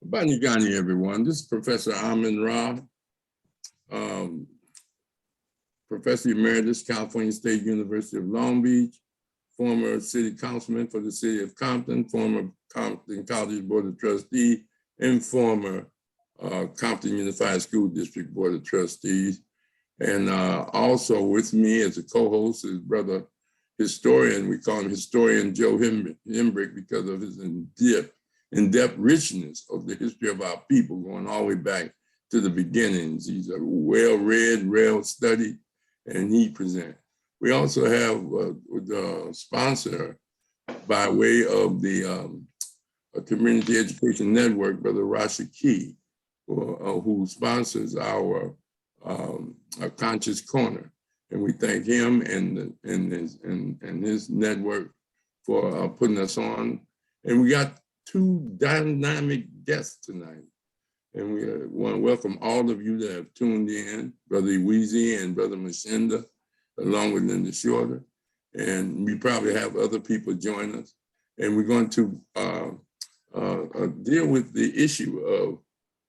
Banigani, everyone. This is Professor Amin Ra, Professor Emeritus, California State University of Long Beach, former city councilman for the city of Compton, former Compton College Board of Trustees, and former Compton Unified School District Board of Trustees. And also with me as a co-host is brother historian, we call him Historian Joe Hembrick because of his in-depth richness of the history of our people going all the way back to the beginnings. He's a well-read, well-studied, and he presents. We also have the sponsor by way of the Community Education Network, Brother Rasha Key, who sponsors our Conscious Corner. And we thank him and his network for putting us on. And we got two dynamic guests tonight. And we want to welcome all of you that have tuned in, Brother Weezy and Brother Mashinda, along with Linda Shorter. And we probably have other people join us. And we're going to deal with the issue of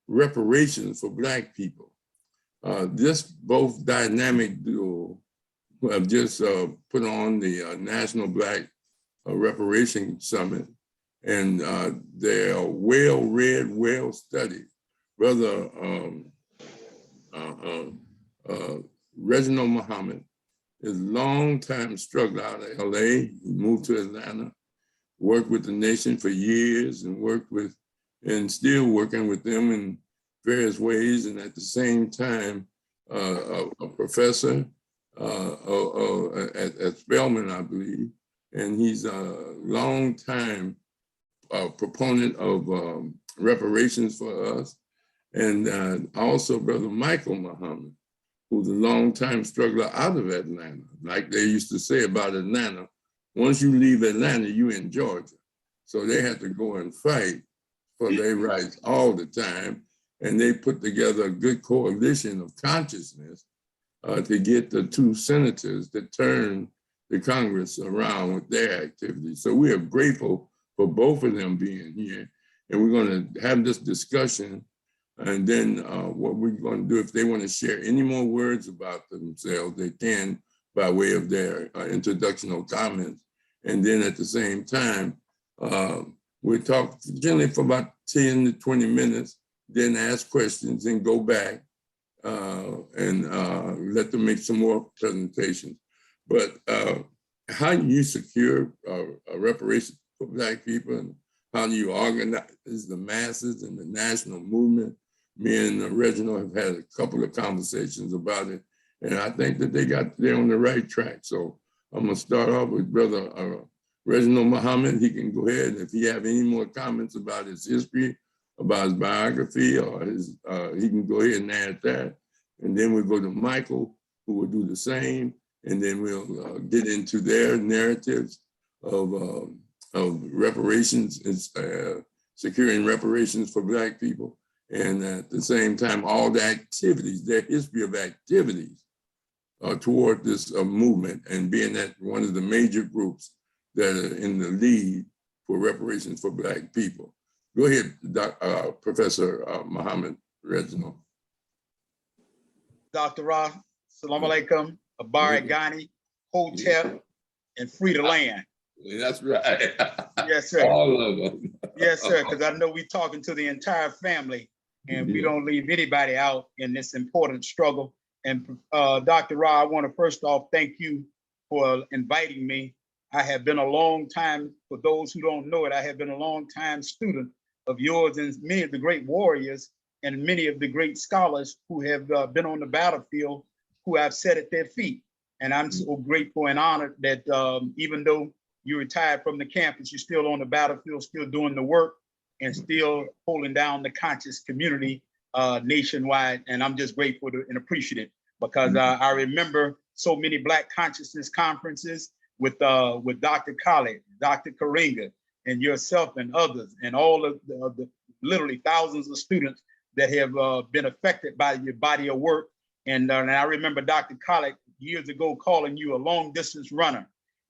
reparations for Black people. This both dynamic duo who have just put on the National Black Reparation Summit, and they are well-read, well-studied. Brother Reginald Muhammad is a long-time struggler out of LA. He moved to Atlanta, worked with the nation for years and worked with, and still working with them in various ways. And at the same time, a professor at Spelman, I believe. And he's a long-time proponent of reparations for us. And also Brother Michael Muhammad, who's a long-time struggler out of Atlanta. Like they used to say about Atlanta, once you leave Atlanta, you're in Georgia. So they had to go and fight for their rights all the time. And they put together a good coalition of consciousness to get the two senators to turn the Congress around with their activities. So we are grateful for both of them being here. And we're going to have this discussion. And then what we're going to do, if they want to share any more words about themselves, they can by way of their introductional comments. And then at the same time, we'll talk generally for about 10 to 20 minutes, then ask questions and go back and let them make some more presentations. But how do you secure reparations for Black people, and how do you organize the masses and the national movement? Me and Reginald have had a couple of conversations about it, and I think that they're on the right track. So I'm gonna start off with Brother Reginald Muhammad. He can go ahead if he have any more comments about his history, about his biography, or his, he can go ahead and add that. And then we'll go to Michael, who will do the same. And then we'll get into their narratives of reparations and securing reparations for Black people. And at the same time, all the activities, their history of activities toward this movement, and being that one of the major groups that are in the lead for reparations for Black people. Go ahead, Professor Muhammad Reginald. Dr. Ra, salam alaikum, Abari Ghani, Hotep, and free the land. That's right. Yes, sir. All of them. Yes, sir, because I know we're talking to the entire family, and we don't leave anybody out in this important struggle. And Dr. Ra, I want to first off thank you for inviting me. I have been a long time, for those who don't know it, I have been a long time student of yours and many of the great warriors and many of the great scholars who have been on the battlefield, who I've sat at their feet. And I'm so grateful and honored that even though you retired from the campus, you're still on the battlefield, still doing the work, and still holding down the conscious community nationwide. And I'm just grateful and appreciative, because I remember so many Black consciousness conferences with Dr. Khaled, Dr. Karinga, and yourself and others, and all of the literally thousands of students that have been affected by your body of work. And I remember Dr. Khaled years ago calling you a long distance runner.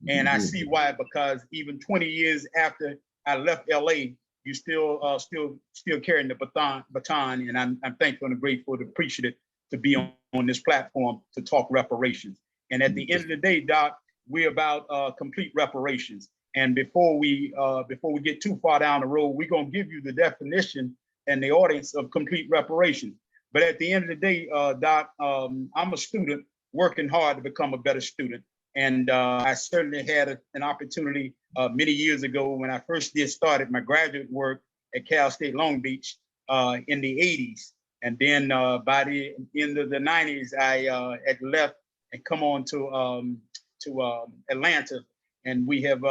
And I see why, because even 20 years after I left LA, you still carrying the baton, and I'm thankful and grateful and appreciative to be on this platform to talk reparations. And at the end of the day, Doc, we're about complete reparations. And before we get too far down the road, we're gonna give you the definition and the audience of complete reparations. But at the end of the day, Doc, I'm a student working hard to become a better student. And I certainly had an opportunity many years ago when I first started my graduate work at Cal State Long Beach in the 80s. And then by the end of the 90s, I had left and come on to Atlanta. And we have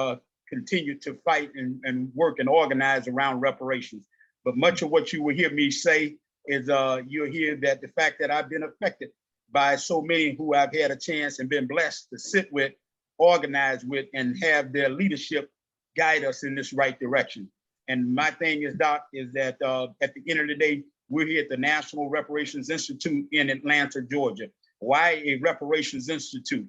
continued to fight and work and organize around reparations. But much of what you will hear me say is you'll hear that the fact that I've been affected by so many who I've had a chance and been blessed to sit with, organize with, and have their leadership guide us in this right direction. And my thing is, Doc, is that at the end of the day, we're here at the National Reparations Institute in Atlanta, Georgia. Why a Reparations Institute?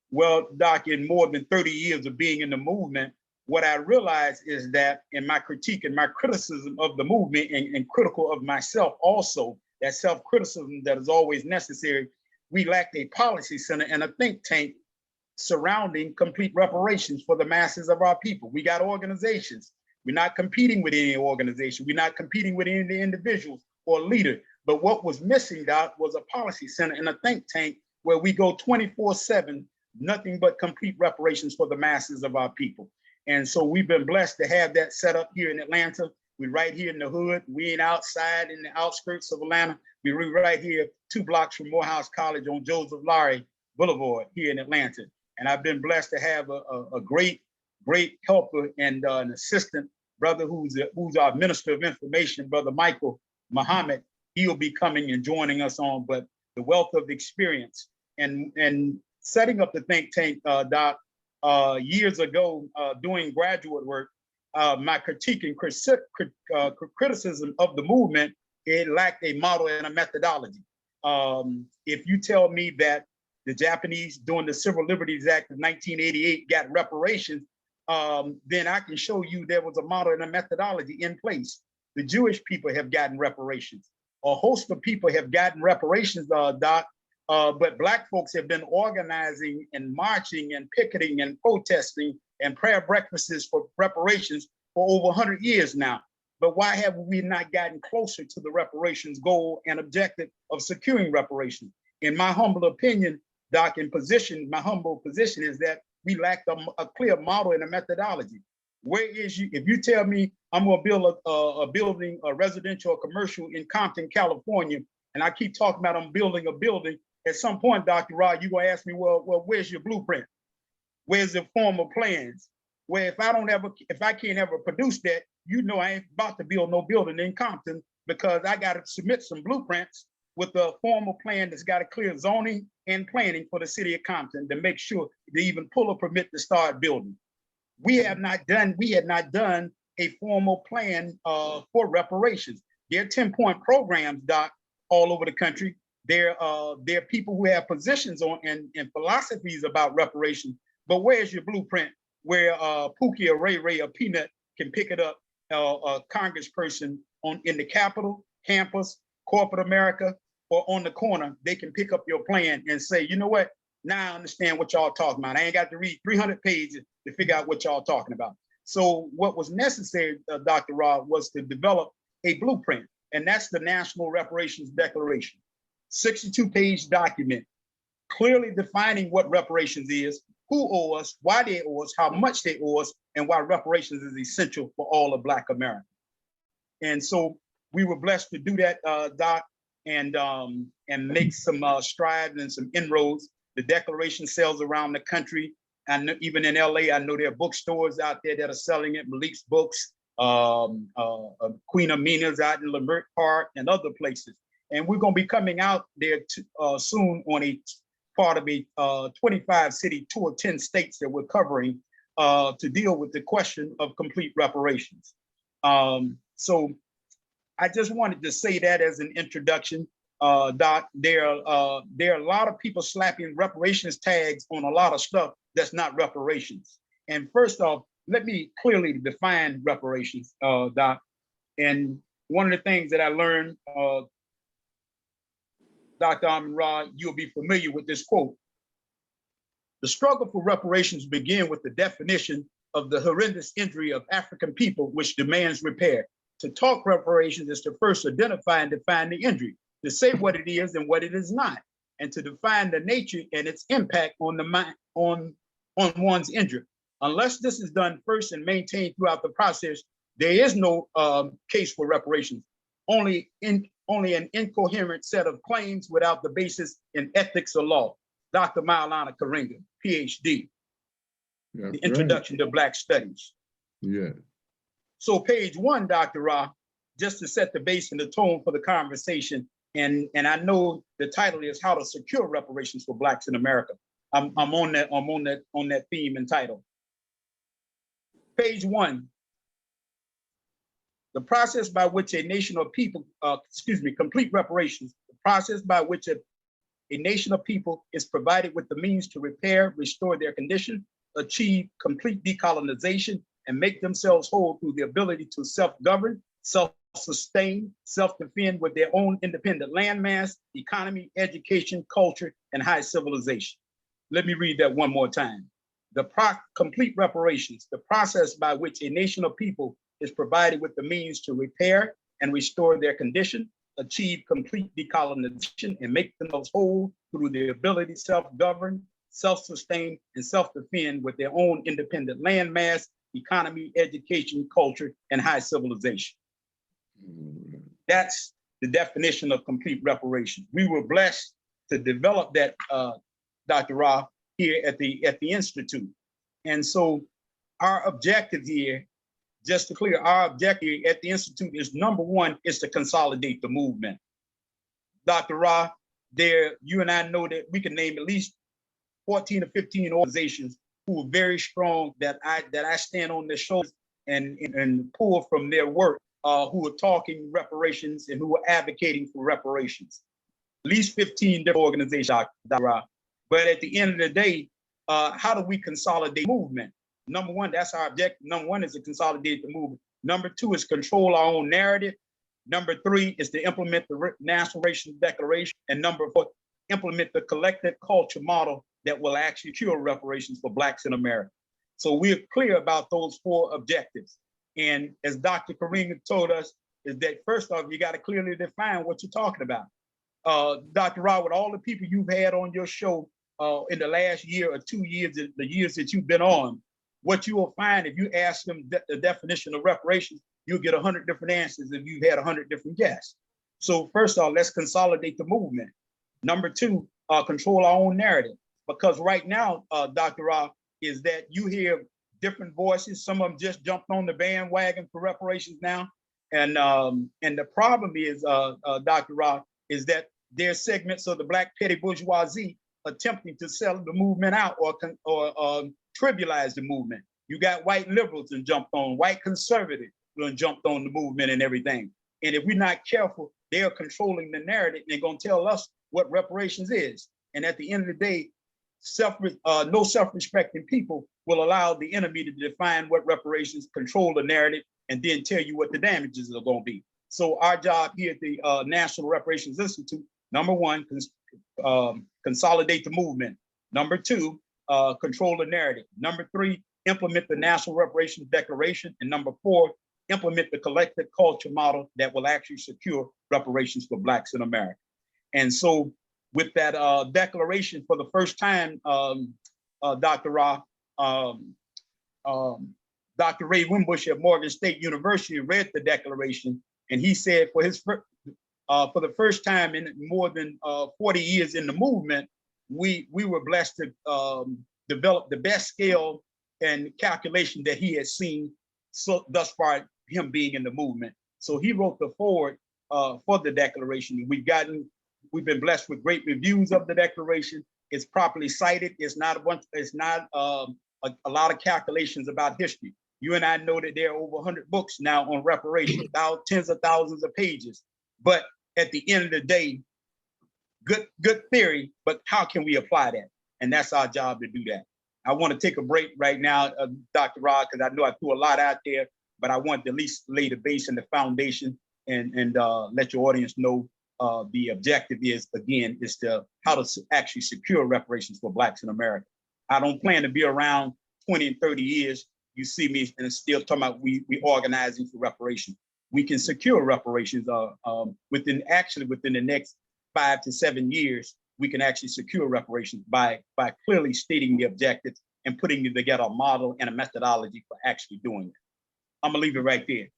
Well, Doc, in more than 30 years of being in the movement, what I realized is that in my critique and my criticism of the movement and critical of myself also, that self-criticism that is always necessary, we lacked a policy center and a think tank surrounding complete reparations for the masses of our people. We got organizations. We're not competing with any organization. We're not competing with any individuals or leader. But what was missing, Doc, was a policy center and a think tank where we go 24/7, nothing but complete reparations for the masses of our people. And so we've been blessed to have that set up here in Atlanta. We're right here in the hood. We ain't outside in the outskirts of Atlanta. We're right here 2 blocks from Morehouse College on Joseph Lowry Boulevard here in Atlanta. And I've been blessed to have a great helper and an assistant brother who's our Minister of Information, Brother Michael Muhammad. He'll be coming and joining us on, but the wealth of experience and setting up the think tank, Doc, years ago doing graduate work, my critique and criticism of the movement, it lacked a model and a methodology. If you tell me that the Japanese during the Civil Liberties Act of 1988 got reparations, then I can show you there was a model and a methodology in place. The Jewish people have gotten reparations. A host of people have gotten reparations, Doc, but Black folks have been organizing and marching and picketing and protesting and prayer breakfasts for reparations for over 100 years now. But why have we not gotten closer to the reparations goal and objective of securing reparations? In my humble opinion, Doc, my humble position is that we lack a clear model and a methodology. Where is you? If you tell me I'm going to build a building, a residential or commercial in Compton, California, and I keep talking about I'm building a building, at some point, Dr. Rod, you're going to ask me, well, where's your blueprint? Where's the formal plans? Where if I can't ever produce that, you know I ain't about to build no building in Compton because I got to submit some blueprints with a formal plan that's got a clear zoning and planning for the city of Compton to make sure they even pull a permit to start building. We had not done a formal plan for reparations. There are 10-point programs, Doc, all over the country. There are people who have positions on and philosophies about reparations, but where's your blueprint where Pookie or Ray or Peanut can pick it up, a congressperson in the Capitol, campus, corporate America, or on the corner, they can pick up your plan and say, you know what, now I understand what y'all talking about. I ain't got to read 300 pages to figure out what y'all talking about. So what was necessary, Dr. Rod, was to develop a blueprint, and that's the National Reparations Declaration. 62-page document, clearly defining what reparations is, who owe us, why they owe us, how much they owe us, and why reparations is essential for all of Black America. And so we were blessed to do that, Doc, and make some strides and some inroads. The declaration sells around the country, and even in LA, I know there are bookstores out there that are selling it. Malik's Books, Queen Amina's out in Leimert Park, and other places. And we're going to be coming out there soon on a part of a 25-city tour, 10 states that we're covering to deal with the question of complete reparations. So I just wanted to say that as an introduction, Doc. There are a lot of people slapping reparations tags on a lot of stuff that's not reparations. And first off, let me clearly define reparations, Doc. And one of the things that I learned, Dr. Amin-Ra, you'll be familiar with this quote. The struggle for reparations began with the definition of the horrendous injury of African people, which demands repair. To talk reparations is to first identify and define the injury, to say what it is and what it is not, and to define the nature and its impact on the mind, on one's injury. Unless this is done first and maintained throughout the process, there is no case for reparations. Only an incoherent set of claims without the basis in ethics or law. Dr. Maulana Karenga, PhD. That's The Introduction to Black Studies. Yeah. So page 1, Dr. Ra, just to set the base and the tone for the conversation, and I know the title is How to Secure Reparations for Blacks in America. I'm on that theme and title. Page 1. The process by which a nation of people, complete reparations, the process by which a nation of people is provided with the means to repair, restore their condition, achieve complete decolonization, and make themselves whole through the ability to self-govern, self-sustain, self-defend with their own independent landmass, economy, education, culture, and high civilization. Let me read that one more time. The complete reparations, the process by which a nation of people is provided with the means to repair and restore their condition, achieve complete decolonization, and make themselves whole through the ability to self-govern, self-sustain, and self-defend with their own independent landmass, economy, education, culture, and high civilization. That's the definition of complete reparation. We were blessed to develop that, Dr. Ra, here at the Institute. And so our objective here, just to clear, our objective at the Institute is, number one, is to consolidate the movement. Dr. Ra, you and I know that we can name at least 14 or 15 organizations who are very strong that I stand on their shoulders and pull from their work, who are talking reparations and who are advocating for reparations. At least 15 different organizations, Dr. Ra. But at the end of the day, how do we consolidate movement? Number one, that's our objective. Number one is to consolidate the movement. Number two is control our own narrative. Number three is to implement the National Reparations Declaration. And number four, implement the collective culture model that will actually cure reparations for Blacks in America. So we're clear about those four objectives. And as Dr. Karenga told us, is that first off, you got to clearly define what you're talking about. Dr. Ra, with all the people you've had on your show in the last year or 2 years, the years that you've been on, what you will find if you ask them the definition of reparations, you'll get 100 different answers if you've had 100 different guests. So first off, let's consolidate the movement. Number two, control our own narrative. Because right now, Dr. Ra, is that you hear different voices. Some of them just jumped on the bandwagon for reparations now. And the problem is, Dr. Ra, is that there's segments of the Black petty bourgeoisie attempting to sell the movement out or trivialize the movement. You got white liberals that jumped on, white conservatives that jumped on the movement and everything. And if we're not careful, they are controlling the narrative and they're gonna tell us what reparations is. And at the end of the day, no self-respecting people will allow the enemy to define what reparations, control the narrative, and then tell you what the damages are gonna be. So our job here at the National Reparations Institute, number one, consolidate the movement. Number two, control the narrative. Number three, implement the National Reparations Declaration. And number four, implement the collective culture model that will actually secure reparations for Blacks in America. And so with that declaration for the first time, Dr. Ra, Dr. Ray Wimbush at Morgan State University read the declaration, and he said for the first time in more than 40 years in the movement, we were blessed to develop the best scale and calculation that he had seen thus far, him being in the movement. So he wrote the foreword for the declaration. We've been blessed with great reviews of the declaration. It's properly cited. It's not a lot of calculations about history. You and I know that there are over 100 books now on reparations, tens of thousands of pages. But at the end of the day, good theory, but how can we apply that? And that's our job to do that. I want to take a break right now, Dr. Rod, because I know I threw a lot out there, but I want to at least lay the base and the foundation and let your audience know the objective is, again, is to how to actually secure reparations for Blacks in America. I don't plan to be around 20 and 30 years. You see me and still talking about we organizing for reparations. We can secure reparations within the next 5 to 7 years. We can actually secure reparations by clearly stating the objectives and putting together a model and a methodology for actually doing it. I'm gonna leave it right there.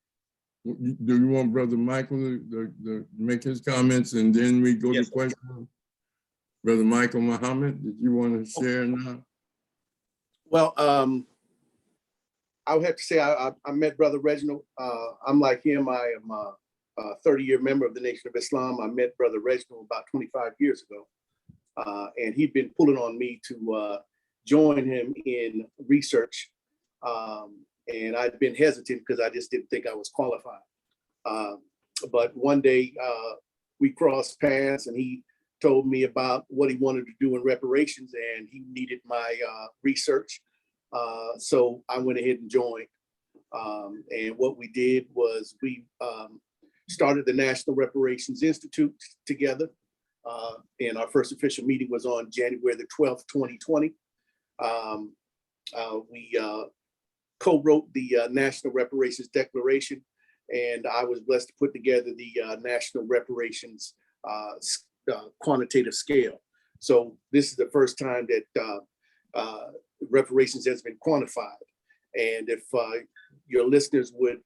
Do you want Brother Michael to make his comments and then we go to questions? Brother Michael Muhammad, did you want to share now? Well, I would have to say I met Brother Reginald. I'm like him. I am a 30-year member of the Nation of Islam. I met Brother Reginald about 25 years ago. And he'd been pulling on me to join him in research. And I'd been hesitant because I just didn't think I was qualified. But one day we crossed paths and he told me about what he wanted to do in reparations and he needed my research. So I went ahead and joined. And what we did was we started the National Reparations Institute together. And our first official meeting was on January the 12th, 2020. We co-wrote the National Reparations Declaration, and I was blessed to put together the National Reparations quantitative scale. So this is the first time that reparations has been quantified. And if your listeners would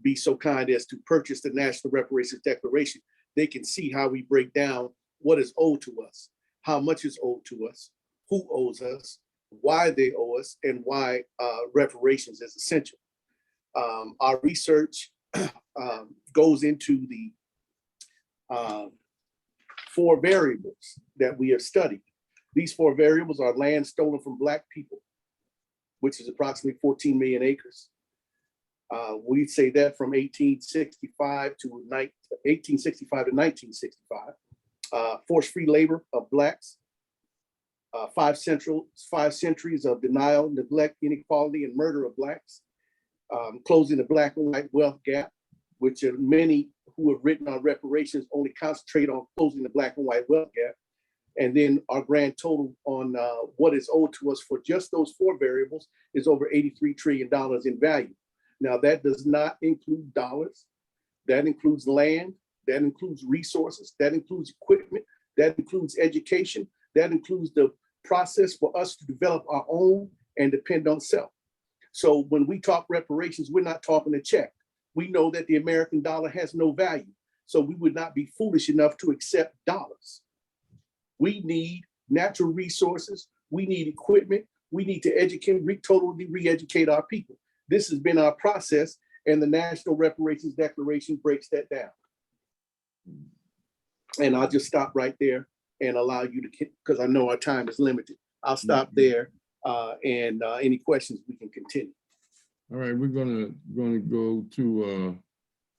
be so kind as to purchase the National Reparations Declaration, they can see how we break down what is owed to us, how much is owed to us, who owes us, why they owe us, and why reparations is essential. Our research goes into the 4 variables that we have studied. These 4 variables are land stolen from Black people, which is approximately 14 million acres. We'd say that from 1865 to 1965. Force-free labor of Blacks, 5 centuries of denial, neglect, inequality, and murder of Blacks, closing the Black and white wealth gap, which many who have written on reparations only concentrate on closing the Black and white wealth gap. And then our grand total on what is owed to us for just those 4 variables is over $83 trillion in value. Now that does not include dollars, that includes land, that includes resources, that includes equipment, that includes education, that includes the process for us to develop our own and depend on self. So when we talk reparations, we're not talking a check. We know that the American dollar has no value. So we would not be foolish enough to accept dollars. We need natural resources. We need equipment. We need to totally re-educate our people. This has been our process, and the National Reparations Declaration breaks that down. And I'll just stop right there and allow you to, because I know our time is limited. I'll stop there, and any questions we can continue. All right, we're gonna go to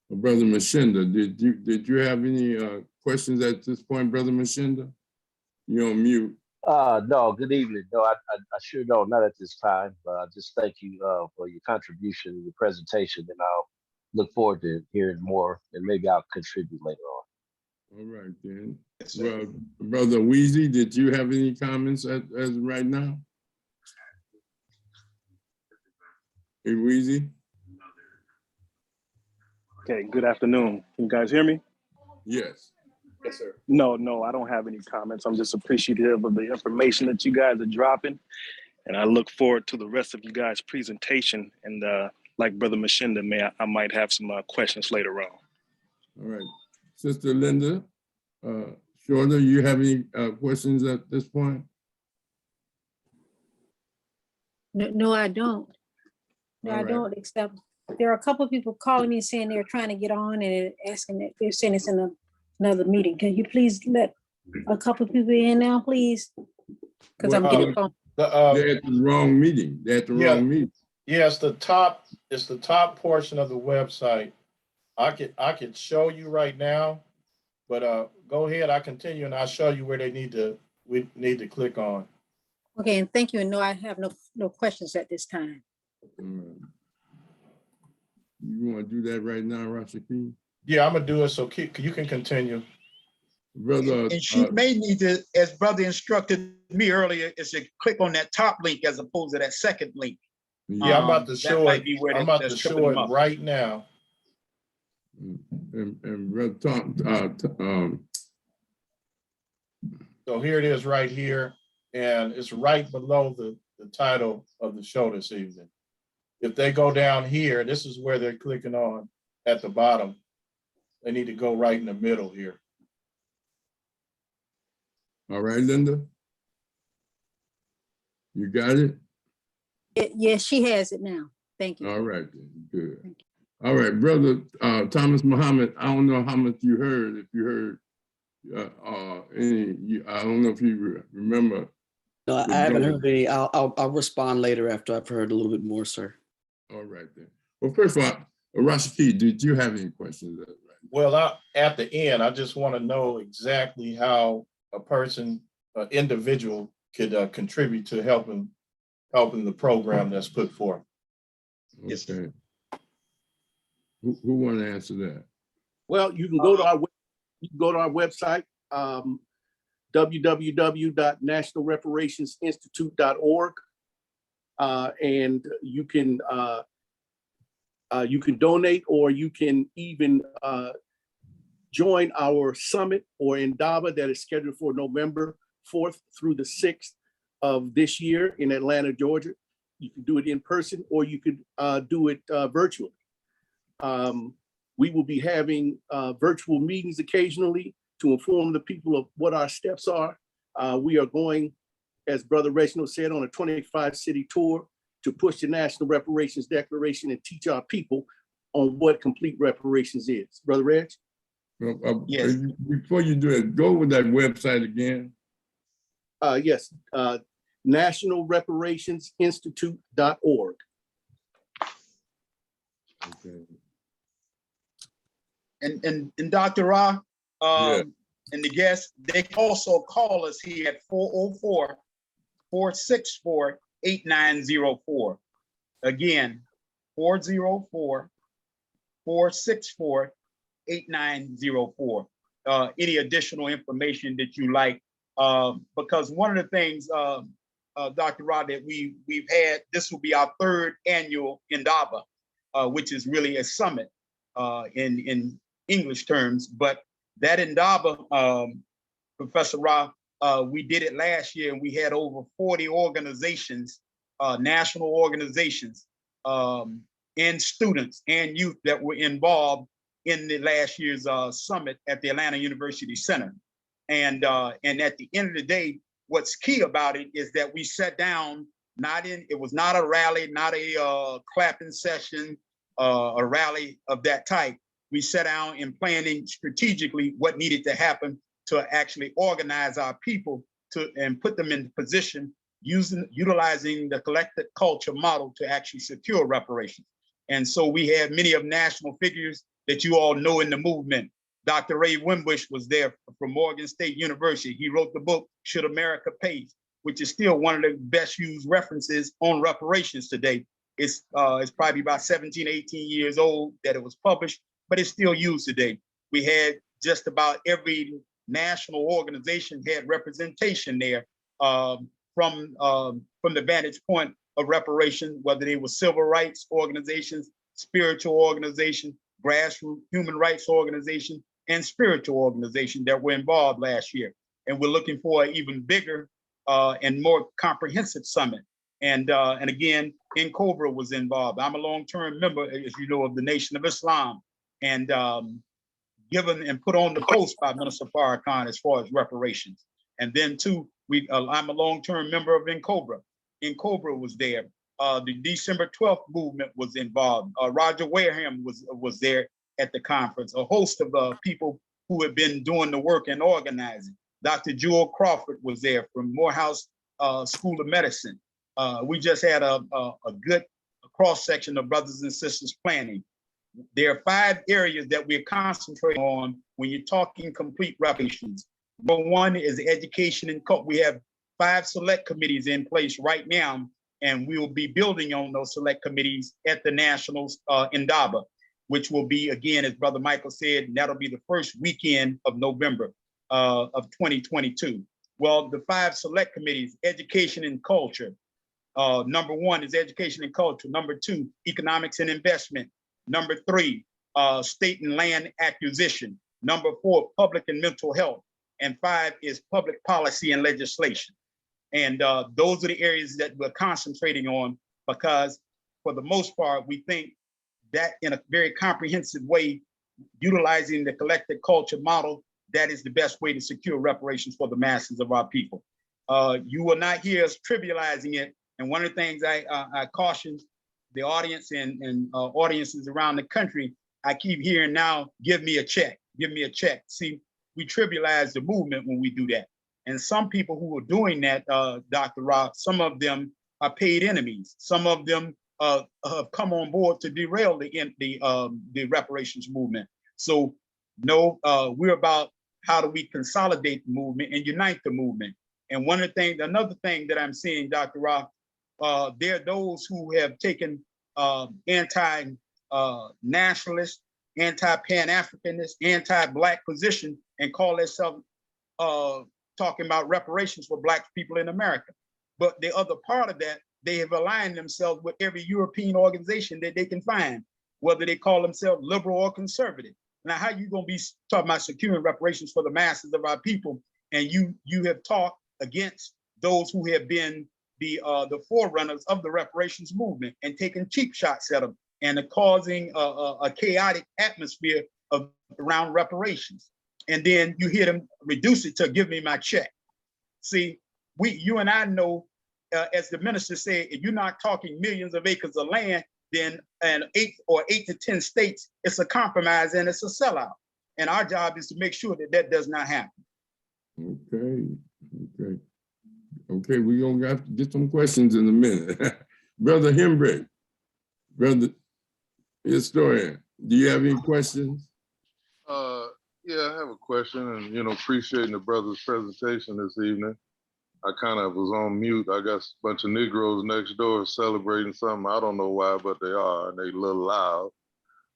Brother Mashinda. Did you have any questions at this point, Brother Mashinda? You're on mute. No, good evening. No, I sure don't, not at this time, but I just thank you for your contribution, your presentation, and I'll look forward to hearing more, and maybe I'll contribute later on. All right, then. Well, Brother Weezy, did you have any comments as right now? Hey, Weezy? Okay, good afternoon. Can you guys hear me? Yes. Yes, sir. No, I don't have any comments. I'm just appreciative of the information that you guys are dropping. And I look forward to the rest of you guys' presentation. And like Brother Mashinda, I might have some questions later on. All right. Sister Linda, Shorter, you have any questions at this point? No, I don't. No, I don't, except there are a couple of people calling me saying they're trying to get on and asking that they're saying it's in another meeting. Can you please let a couple of people in now, please? Because I'm getting phone. They're at the wrong meeting. They're at the wrong meeting. Yeah, it's the top portion of the website. I could show you right now, but go ahead, I continue and I'll show you where we need to click on. Okay, and thank you. And no, I have no questions at this time. You want to do that right now, Rashaki? Yeah, I'm gonna do it, so you can continue. Brother, And she may need to, as brother instructed me earlier, is to click on that top link as opposed to that second link. Yeah, I'm about to That show might it. be where I'm about to that's tripping show them it up. right now. and Brother Tom, So here it is right here, and it's right below the title of the show this evening. If they go down here, this is where they're clicking on at the bottom. They need to go right in the middle here. all right, Linda? You got it? Yes, she has it now. Thank you. All right, then. Good. All right, Brother Thomas Muhammad, I don't know how much you heard, if you heard I don't know if you remember. No, I haven't heard any. I'll respond later after I've heard a little bit more, sir. All right, then. Well, first of all, Rashaki, did you have any questions? Well, at the end, I just want to know exactly how a person, individual, could contribute to helping the program that's put forth. Yes. Okay. Who want to answer that? Well, you can go to our website, www.nationalreparationsinstitute.org, and you can donate, or you can even join our summit or Indaba that is scheduled for November 4th through the 6th of this year in Atlanta, Georgia. You can do it in person, or you could do it virtually. We will be having virtual meetings occasionally to inform the people of what our steps are. We are going, as Brother Reginald said, on a 25-city tour to push the National Reparations Declaration and teach our people on what complete reparations is. Brother Reg? Yes. Before you do it, go with that website again. Yes, nationalreparationsinstitute.org. Okay. And Dr. Ra, Yeah. and the guests, they can also call us here at 404-464-8904. Again, 404-464-8904. Any additional information that you like, because one of the things, Dr. Rod, that we've had, this will be our third annual Indaba, which is really a summit in English terms. But that Indaba, Professor Ra, we did it last year, and we had over 40 organizations, national organizations, and students and youth that were involved in the last year's summit at the Atlanta University Center. And at the end of the day, what's key about it is that we sat down, it was not a rally, not a clapping session, a rally of that type. We sat down in planning strategically what needed to happen to actually organize our people and put them in position, utilizing the collective culture model to actually secure reparations. And so we had many of national figures that you all know in the movement. Dr. Ray Wimbush was there from Morgan State University. He wrote the book, Should America Pay?, which is still one of the best used references on reparations today. It's probably about 17, 18 years old that it was published, but it's still used today. We had just about every national organization had representation there from the vantage point of reparation, whether they were civil rights organizations, spiritual organizations, grassroots human rights organizations, and spiritual organizations that were involved last year. And we're looking for an even bigger and more comprehensive summit. And again, Cobra was involved. I'm a long-term member, as you know, of the Nation of Islam, and given and put on the post by Minister Farrakhan as far as reparations. And then too, I'm a long-term member of Cobra. Cobra was there. The December 12th movement was involved. Roger Wareham was there at the conference. A host of people who have been doing the work and organizing. Dr. Jewel Crawford was there from Morehouse School of Medicine. We just had a good cross-section of brothers and sisters planning. There are 5 areas that we're concentrating on when you're talking complete reparations. Number 1 is education and culture. We have 5 select committees in place right now, and we will be building on those select committees at the Nationals Indaba. which will be, again, as Brother Michael said, and that'll be the first weekend of November of 2022. Well, the 5 select committees, education and culture. Number 1 is education and culture. Number 2, economics and investment. Number 3, state and land acquisition. Number 4, public and mental health. And 5 is public policy and legislation. And those are the areas that we're concentrating on, because for the most part, we think that in a very comprehensive way, utilizing the collective culture model, that is the best way to secure reparations for the masses of our people. You will not hear us trivializing it. And one of the things I caution the audience and audiences around the country, I keep hearing now, give me a check, give me a check. See, we trivialize the movement when we do that. And some people who are doing that, Dr. Rob, some of them are paid enemies. Some of them have come on board to derail the reparations movement. So no, we're about how do we consolidate the movement and unite the movement. And one of the things, another thing that I'm seeing, Dr. Rob, there are those who have taken anti-nationalist, anti-Pan-Africanist, anti-Black position and call themselves talking about reparations for Black people in America. But the other part of that, they have aligned themselves with every European organization that they can find, whether they call themselves liberal or conservative. Now, how you gonna be talking about securing reparations for the masses of our people, and you have talked against those who have been the forerunners of the reparations movement and taking cheap shots at them and causing a chaotic atmosphere around reparations. And then you hear them reduce it to give me my check. See, you and I know, as the minister said, if you're not talking millions of acres of land, then 8 to 10 states, it's a compromise and it's a sellout. And our job is to make sure that that does not happen. Okay, we're gonna have to get some questions in a minute. Brother Hembrick, brother historian, do you have any questions? Yeah, I have a question, and appreciating the brother's presentation this evening. I kind of was on mute. I got a bunch of Negroes next door celebrating something. I don't know why, but they are, and they a little loud.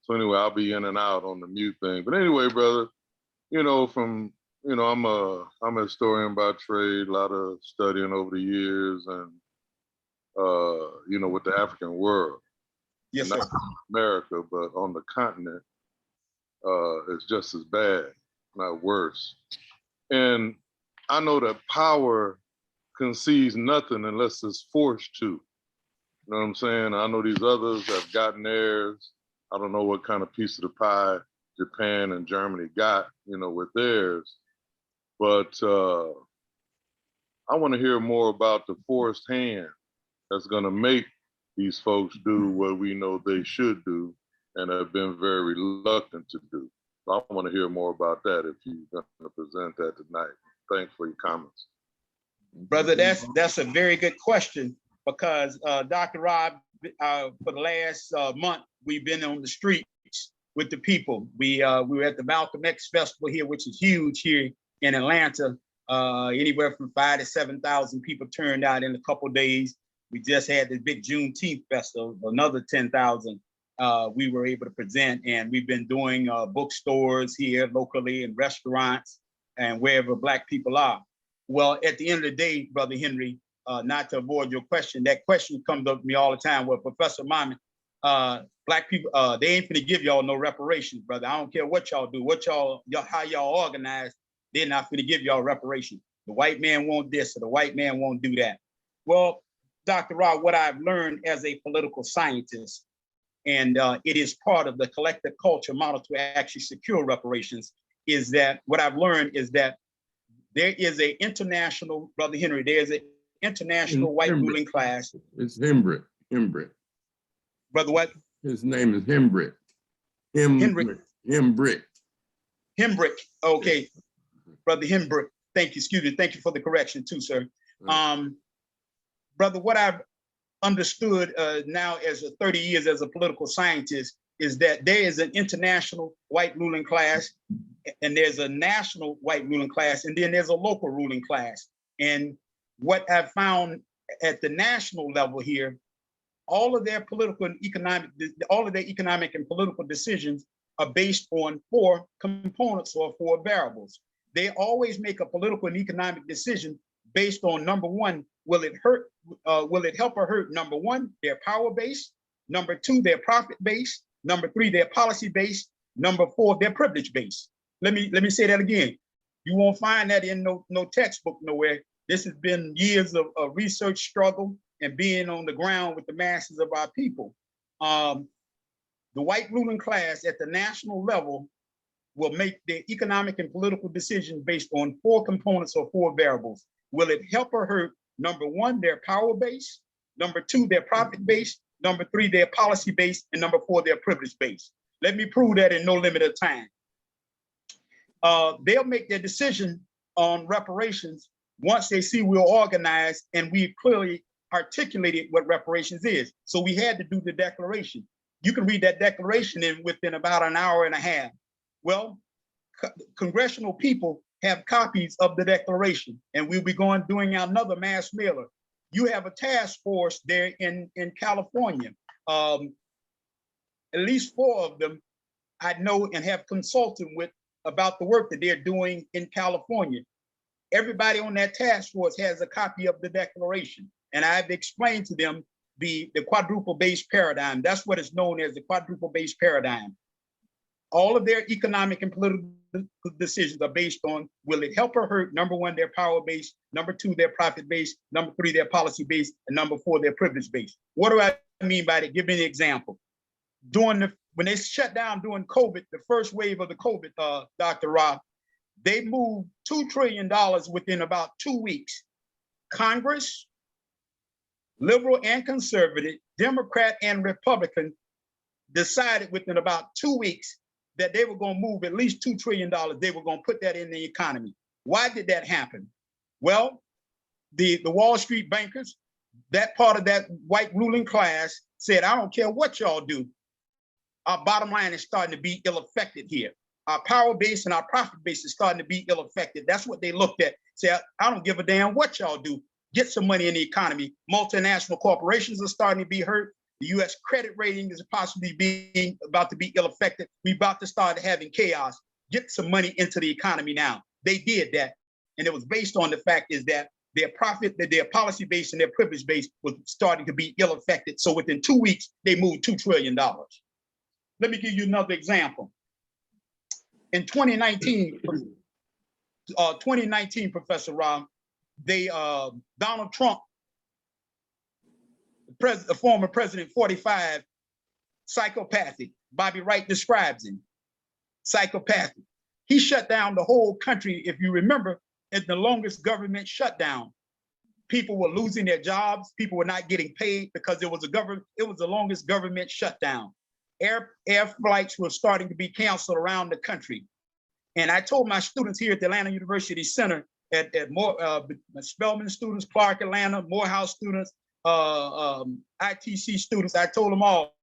So anyway, I'll be in and out on the mute thing. But anyway, brother, I'm a historian by trade, a lot of studying over the years, and with the African world. Yes, sir. Not America, but on the continent, it's just as bad, not worse. And I know that power concedes nothing unless it's forced to. You know what I'm saying? I know these others have gotten theirs. I don't know what kind of piece of the pie Japan and Germany got, with theirs. But I want to hear more about the forced hand that's going to make these folks do what we know they should do and have been very reluctant to do. So I want to hear more about that if you're going to present that tonight. Thanks for your comments. Brother, that's a very good question, because Dr. Rob, for the last month, we've been on the streets with the people. We were at the Malcolm X Festival here, which is huge here in Atlanta. Anywhere from 5,000 to 7,000 people turned out in a couple of days. We just had the big Juneteenth festival, another 10,000 we were able to present. And we've been doing bookstores here locally and restaurants and wherever Black people are. Well, at the end of the day, Brother Henry, not to avoid your question, that question comes up to me all the time. Well, Professor Mami, Black people, they ain't finna give y'all no reparations, brother. I don't care what y'all do, how y'all organize, they're not finna give y'all reparations. The white man won't this, or the white man won't do that. Well, Dr. Rob, what I've learned as a political scientist, and it is part of the collective culture model to actually secure reparations, is that what I've learned is that there is an international, Brother Henry, there's an international white ruling class. It's Hembrick. Brother what? His name is Hembrick. Hembrick. Okay. Brother Hembrick. Thank you. Excuse me. Thank you for the correction too, sir. Brother, what I've understood now as 30 years as a political scientist is that there is an international white ruling class, and there's a national white ruling class, and then there's a local ruling class. And what I've found at the national level here, all of their political and economic, all of their economic and political decisions are based on 4 components or 4 variables. They always make a political and economic decision based on number 1, will it help or hurt? Number 1, their power base. Number 2, their profit base. Number 3, their policy base. Number 4, their privilege base. Let me say that again. You won't find that in no textbook nowhere. This has been years of research struggle and being on the ground with the masses of our people. The white ruling class at the national level will make their economic and political decisions based on 4 components or 4 variables. Will it help or hurt? Number 1, their power base. Number 2, their profit base. Number 3, their policy base. And number 4, their privilege base. Let me prove that in no limited time. They'll make their decision on reparations once they see we're organized and we've clearly articulated what reparations is. So we had to do the declaration. You can read that declaration within about an hour and a half. Well, congressional people have copies of the declaration, and we'll be doing another mass mailer. You have a task force there in California. At least 4 of them I know and have consulted with about the work that they're doing in California. Everybody on that task force has a copy of the declaration, and I've explained to them the quadruple base paradigm. That's what is known as the quadruple base paradigm. All of their economic and political decisions are based on, will it help or hurt? Number 1, their power base. Number 2, their profit base. Number 3, their policy base. And number 4, their privilege base. What do I mean by that? Give me an example. When they shut down during COVID, the first wave of the COVID, Dr. Rob, they moved $2 trillion within about 2 weeks. Congress, liberal and conservative, Democrat and Republican, decided within about 2 weeks that they were going to move at least $2 trillion. They were going to put that in the economy. Why did that happen? Well, the Wall Street bankers, that part of that white ruling class said, I don't care what y'all do. Our bottom line is starting to be ill-affected here. Our power base and our profit base is starting to be ill-affected. That's what they looked at. Say, I don't give a damn what y'all do. Get some money in the economy. Multinational corporations are starting to be hurt. The U.S. credit rating is possibly about to be ill-affected. We're about to start having chaos. Get some money into the economy now. They did that. And it was based on the fact is that their profit, their policy base and their privilege base was starting to be ill-affected. So within 2 weeks, they moved $2 trillion. Let me give you another example. In 2019, Professor Rob, Donald Trump, the former president, 45, psychopathic. Bobby Wright describes him, psychopathic. He shut down the whole country. If you remember, in the longest government shutdown, people were losing their jobs. People were not getting paid because it was the longest government shutdown. Air flights were starting to be canceled around the country. And I told my students here at the Atlanta University Center, at Spelman students, Clark Atlanta, Morehouse students, ITC students, I told them all,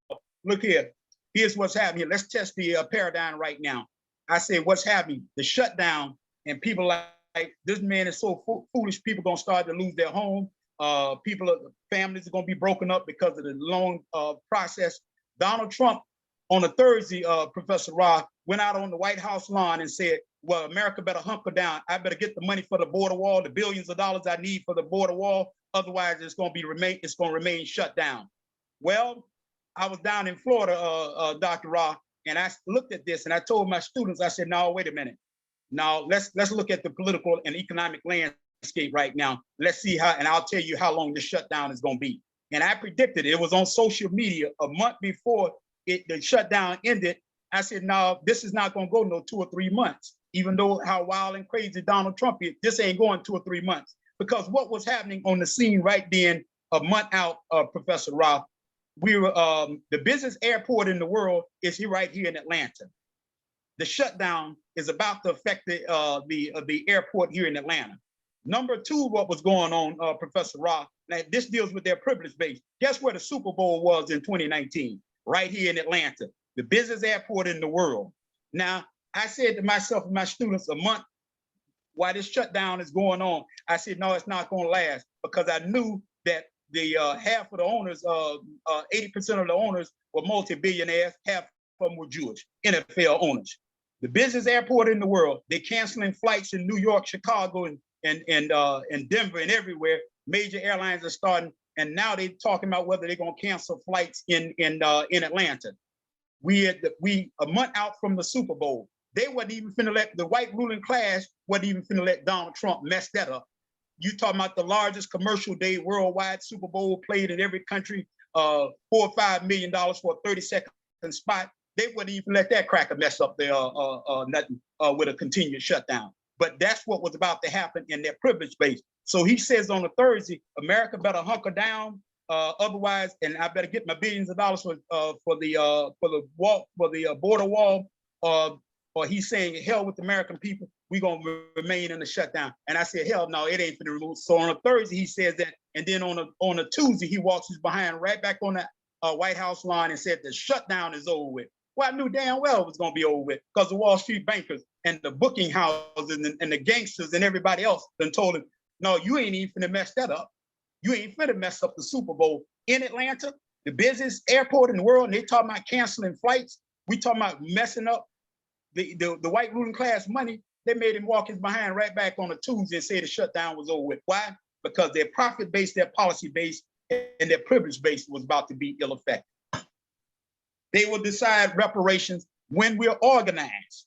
look here, here's what's happening here. Let's test the paradigm right now. I said, what's happening? The shutdown, and people like, this man is so foolish, people gonna start to lose their home. Families are gonna be broken up because of the long process. Donald Trump on a Thursday, Professor Roth, went out on the White House lawn and said, well, America better hunker down. I better get the money for the border wall, the billions of dollars I need for the border wall. Otherwise, it's going to remain shut down. Well, I was down in Florida, Dr. Roth, and I looked at this and I told my students, I said, no, wait a minute. Now let's look at the political and economic landscape right now. Let's see how, and I'll tell you how long this shutdown is going to be. And I predicted it was on social media a month before the shutdown ended. I said, no, this is not going to go no 2 or 3 months. Even though how wild and crazy Donald Trump is, this ain't going 2 or 3 months. Because what was happening on the scene right then, a month out, Professor Roth, we were the business airport in the world is here right here in Atlanta. The shutdown is about to affect the airport here in Atlanta. Number 2, what was going on, Professor Roth, now this deals with their privilege base. Guess where the Super Bowl was in 2019? Right here in Atlanta, the business airport in the world. Now, I said to myself and my students a month while this shutdown is going on, I said, no, it's not going to last, because I knew that half of the owners, 80% of the owners were multi-billionaires, half of them were Jewish, NFL owners. The busiest airport in the world, they're canceling flights in New York, Chicago, and Denver and everywhere. Major airlines are starting, and now they're talking about whether they're gonna cancel flights in Atlanta. We a month out from the Super Bowl. They wasn't even finna let the white ruling class wasn't even finna let Donald Trump mess that up. You talking about the largest commercial day worldwide, Super Bowl played in every country, $4 or $5 million for a 30-second spot. They wouldn't even let that cracker mess up their nothing with a continued shutdown. But that's what was about to happen in their privilege base. So he says on a Thursday, America better hunker down, otherwise, and I better get my billions of dollars for the border wall. Or he's saying, hell with the American people, we're gonna remain in the shutdown. And I said, hell no, it ain't finna remove. So on a Thursday, he says that, and then on a Tuesday, he walks his behind right back on the White House lawn and said the shutdown is over with. Well, I knew damn well it was gonna be over with because the Wall Street bankers and the booking houses and the gangsters and everybody else then told him, no, you ain't even finna mess that up. You ain't finna mess up the Super Bowl in Atlanta, the busiest airport in the world, and they talking about canceling flights. We talking about messing up the white ruling class money. They made him walk his behind right back on a Tuesday and say the shutdown was over with. Why? Because their profit base, their policy base, and their privilege base was about to be ill effective. They will decide reparations when we're organized.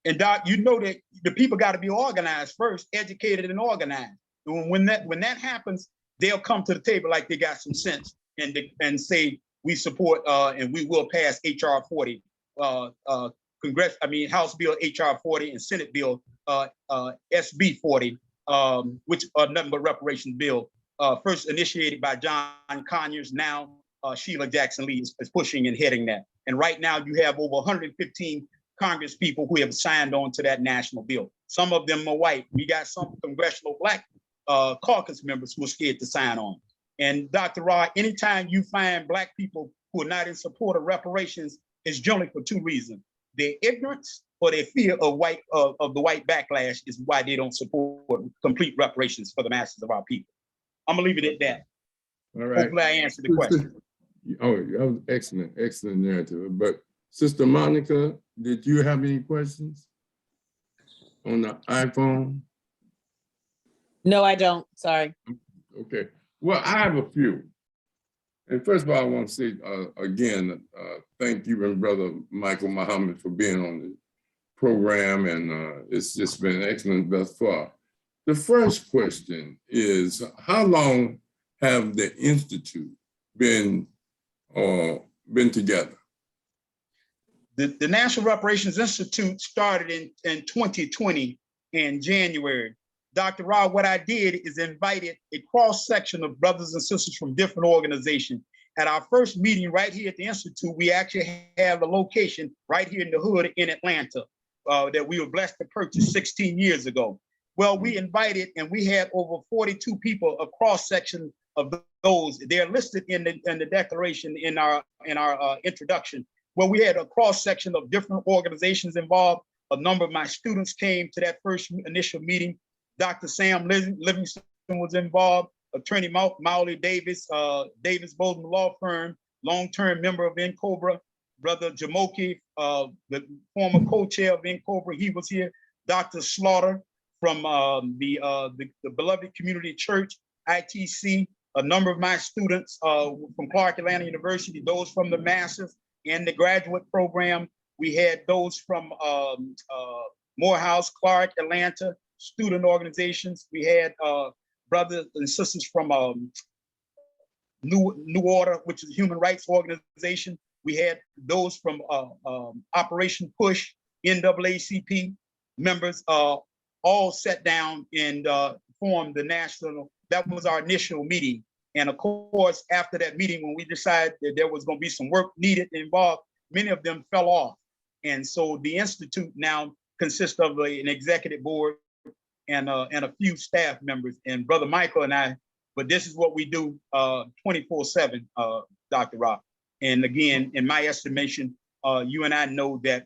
And Doc, you know that the people got to be organized first, educated and organized. And when that happens, they'll come to the table like they got some sense and say we support and we will pass HR 40, House Bill HR 40 and Senate Bill SB 40, which are nothing but reparations bill, first initiated by John Conyers. Now Sheila Jackson Lee is pushing and heading that. And right now you have over 115 Congress people who have signed on to that national bill. Some of them are white. We got some congressional black caucus members who are scared to sign on. And Dr. Ra, anytime you find black people who are not in support of reparations, it's generally for two reasons. Their ignorance or their fear of the white backlash is why they don't support complete reparations for the masses of our people. I'm gonna leave it at that. All right. Hopefully I answered the question. Oh, that was excellent, excellent narrative. But Sister Monica, did you have any questions on the iPhone? No, I don't. Sorry. Okay. Well, I have a few. And first of all, I want to say again, thank you and Brother Michael Muhammad for being on the program. And it's just been excellent thus far. The first question is, how long have the Institute been together? The National Reparations Institute started in 2020 in January. Dr. Ra, what I did is invited a cross-section of brothers and sisters from different organizations. At our first meeting right here at the Institute, we actually have a location right here in the hood in Atlanta that we were blessed to purchase 16 years ago. Well, we invited and we had over 42 people, a cross-section of those. They're listed in the declaration in our introduction. Well, we had a cross-section of different organizations involved. A number of my students came to that first initial meeting. Dr. Sam Livingston was involved, Attorney Mauli Davis, Davis Bozeman Law Firm, long-term member of NCOBRA, Brother Jamoki, the former co-chair of NCOBRA, he was here. Dr. Slaughter from the beloved community church, ITC, a number of my students from Clark Atlanta University, those from the Masters and the graduate program. We had those from Morehouse, Clark, Atlanta, student organizations. We had brothers and sisters from New Order, which is a human rights organization. We had those from Operation Push, NAACP members, all sat down and formed the national. That was our initial meeting. And of course, after that meeting, when we decided that there was going to be some work needed involved, many of them fell off. And so the Institute now consists of an executive board and a few staff members, and Brother Michael and I, but this is what we do 24/7, Dr. Rock. And again, in my estimation, you and I know that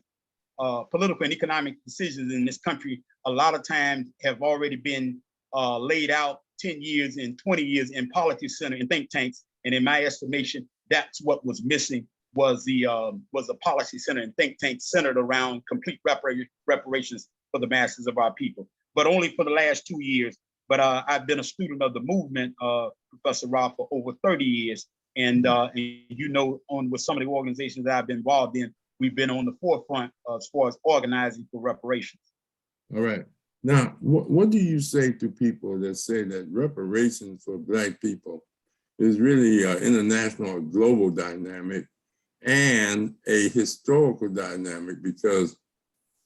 political and economic decisions in this country, a lot of times have already been laid out 10 years and 20 years in Policy Center and think tanks. And in my estimation, that's what was missing was a policy center and think tank centered around complete reparations for the masses of our people, but only for the last 2 years. But I've been a student of the movement, Professor Rob, for over 30 years. And you know, with some of the organizations that I've been involved in, we've been on the forefront as far as organizing for reparations. All right. Now, what do you say to people that say that reparations for Black people is really an international or global dynamic and a historical dynamic, because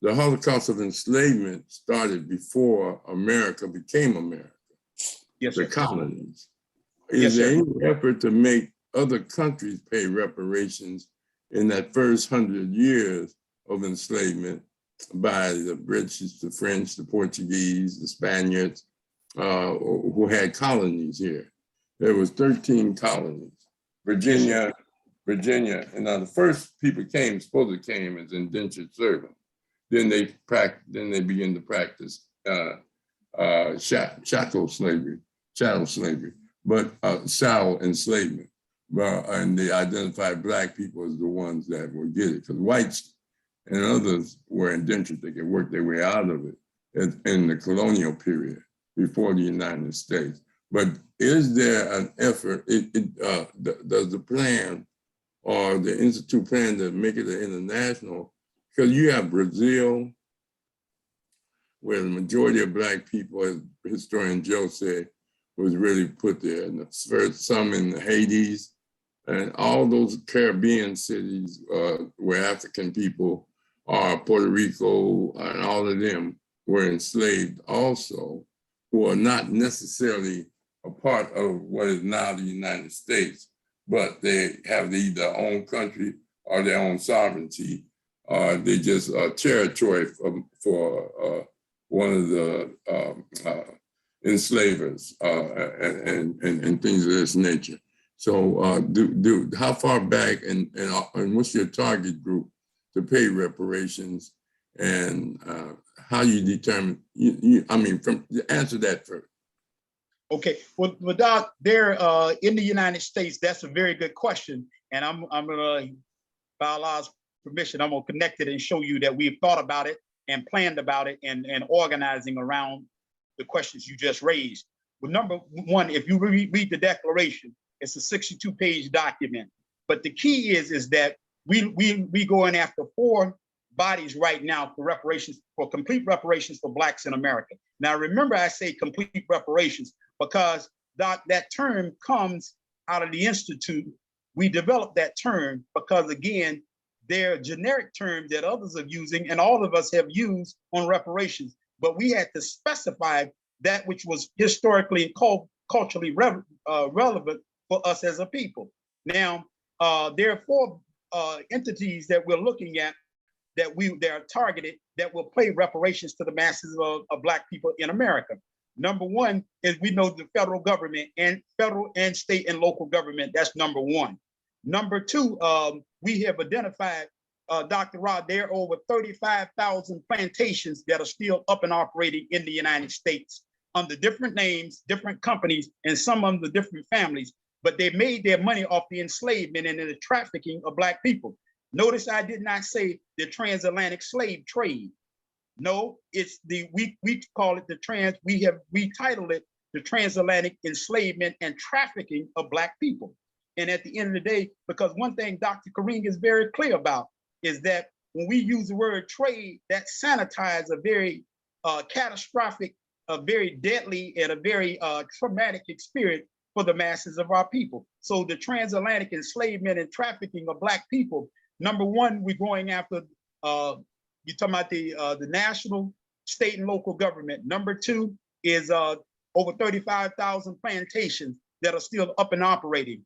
the Holocaust of enslavement started before America became America, yes, the sir. colonies. Yes, Is there sir. any effort to make other countries pay reparations in that first 100 years of enslavement by the British, the French, the Portuguese, the Spaniards, who had colonies here? There was 13 colonies. Virginia, and the first people supposedly came as indentured servants. Then they began to practice chattel slavery, but chattel enslavement. And they identified Black people as the ones that would get it, because whites and others were indentured. They could work their way out of it in the colonial period before the United States. But is there an effort, does the plan or the Institute plan to make it an international? Because you have Brazil, where the majority of Black people, as historian Joe said, was really put there. And some in Hades, and all those Caribbean cities where African people are, Puerto Rico, and all of them were enslaved also, who are not necessarily a part of what is now the United States, but they have either their own country or their own sovereignty, or they just territory for one of the enslavers and things of this nature. So how far back and what's your target group to pay reparations, and how you determine, answer that first. Okay, well, Doc, there in the United States, that's a very good question. And I'm gonna, by Allah's permission, I'm gonna connect it and show you that we've thought about it and planned about it and organizing around the questions you just raised. Well, number one, if you read the declaration, it's a 62-page document. But the key is that we going after 4 bodies right now for reparations, for complete reparations for Blacks in America. Now, remember, I say complete reparations because, Doc, that term comes out of the Institute. We developed that term because, again, they're generic terms that others are using and all of us have used on reparations. But we had to specify that which was historically and culturally relevant for us as a people. Now, there are 4 entities that we're looking at that are targeted that will pay reparations to the masses of Black people in America. Number one is we know the federal government and federal and state and local government. That's number one. Number two, we have identified, Dr. Rod, there are over 35,000 plantations that are still up and operating in the United States under different names, different companies, and some under different families, but they made their money off the enslavement and the trafficking of Black people. Notice I did not say the transatlantic slave trade. No, it's we call it we titled it the transatlantic enslavement and trafficking of Black people. And at the end of the day, because one thing Dr. Kareem is very clear about is that when we use the word trade, that sanitizes a very catastrophic, a very deadly, and a very traumatic experience for the masses of our people. So the transatlantic enslavement and trafficking of Black people, number one, we're going after, you're talking about the national, state, and local government. Number two is over 35,000 plantations that are still up and operating.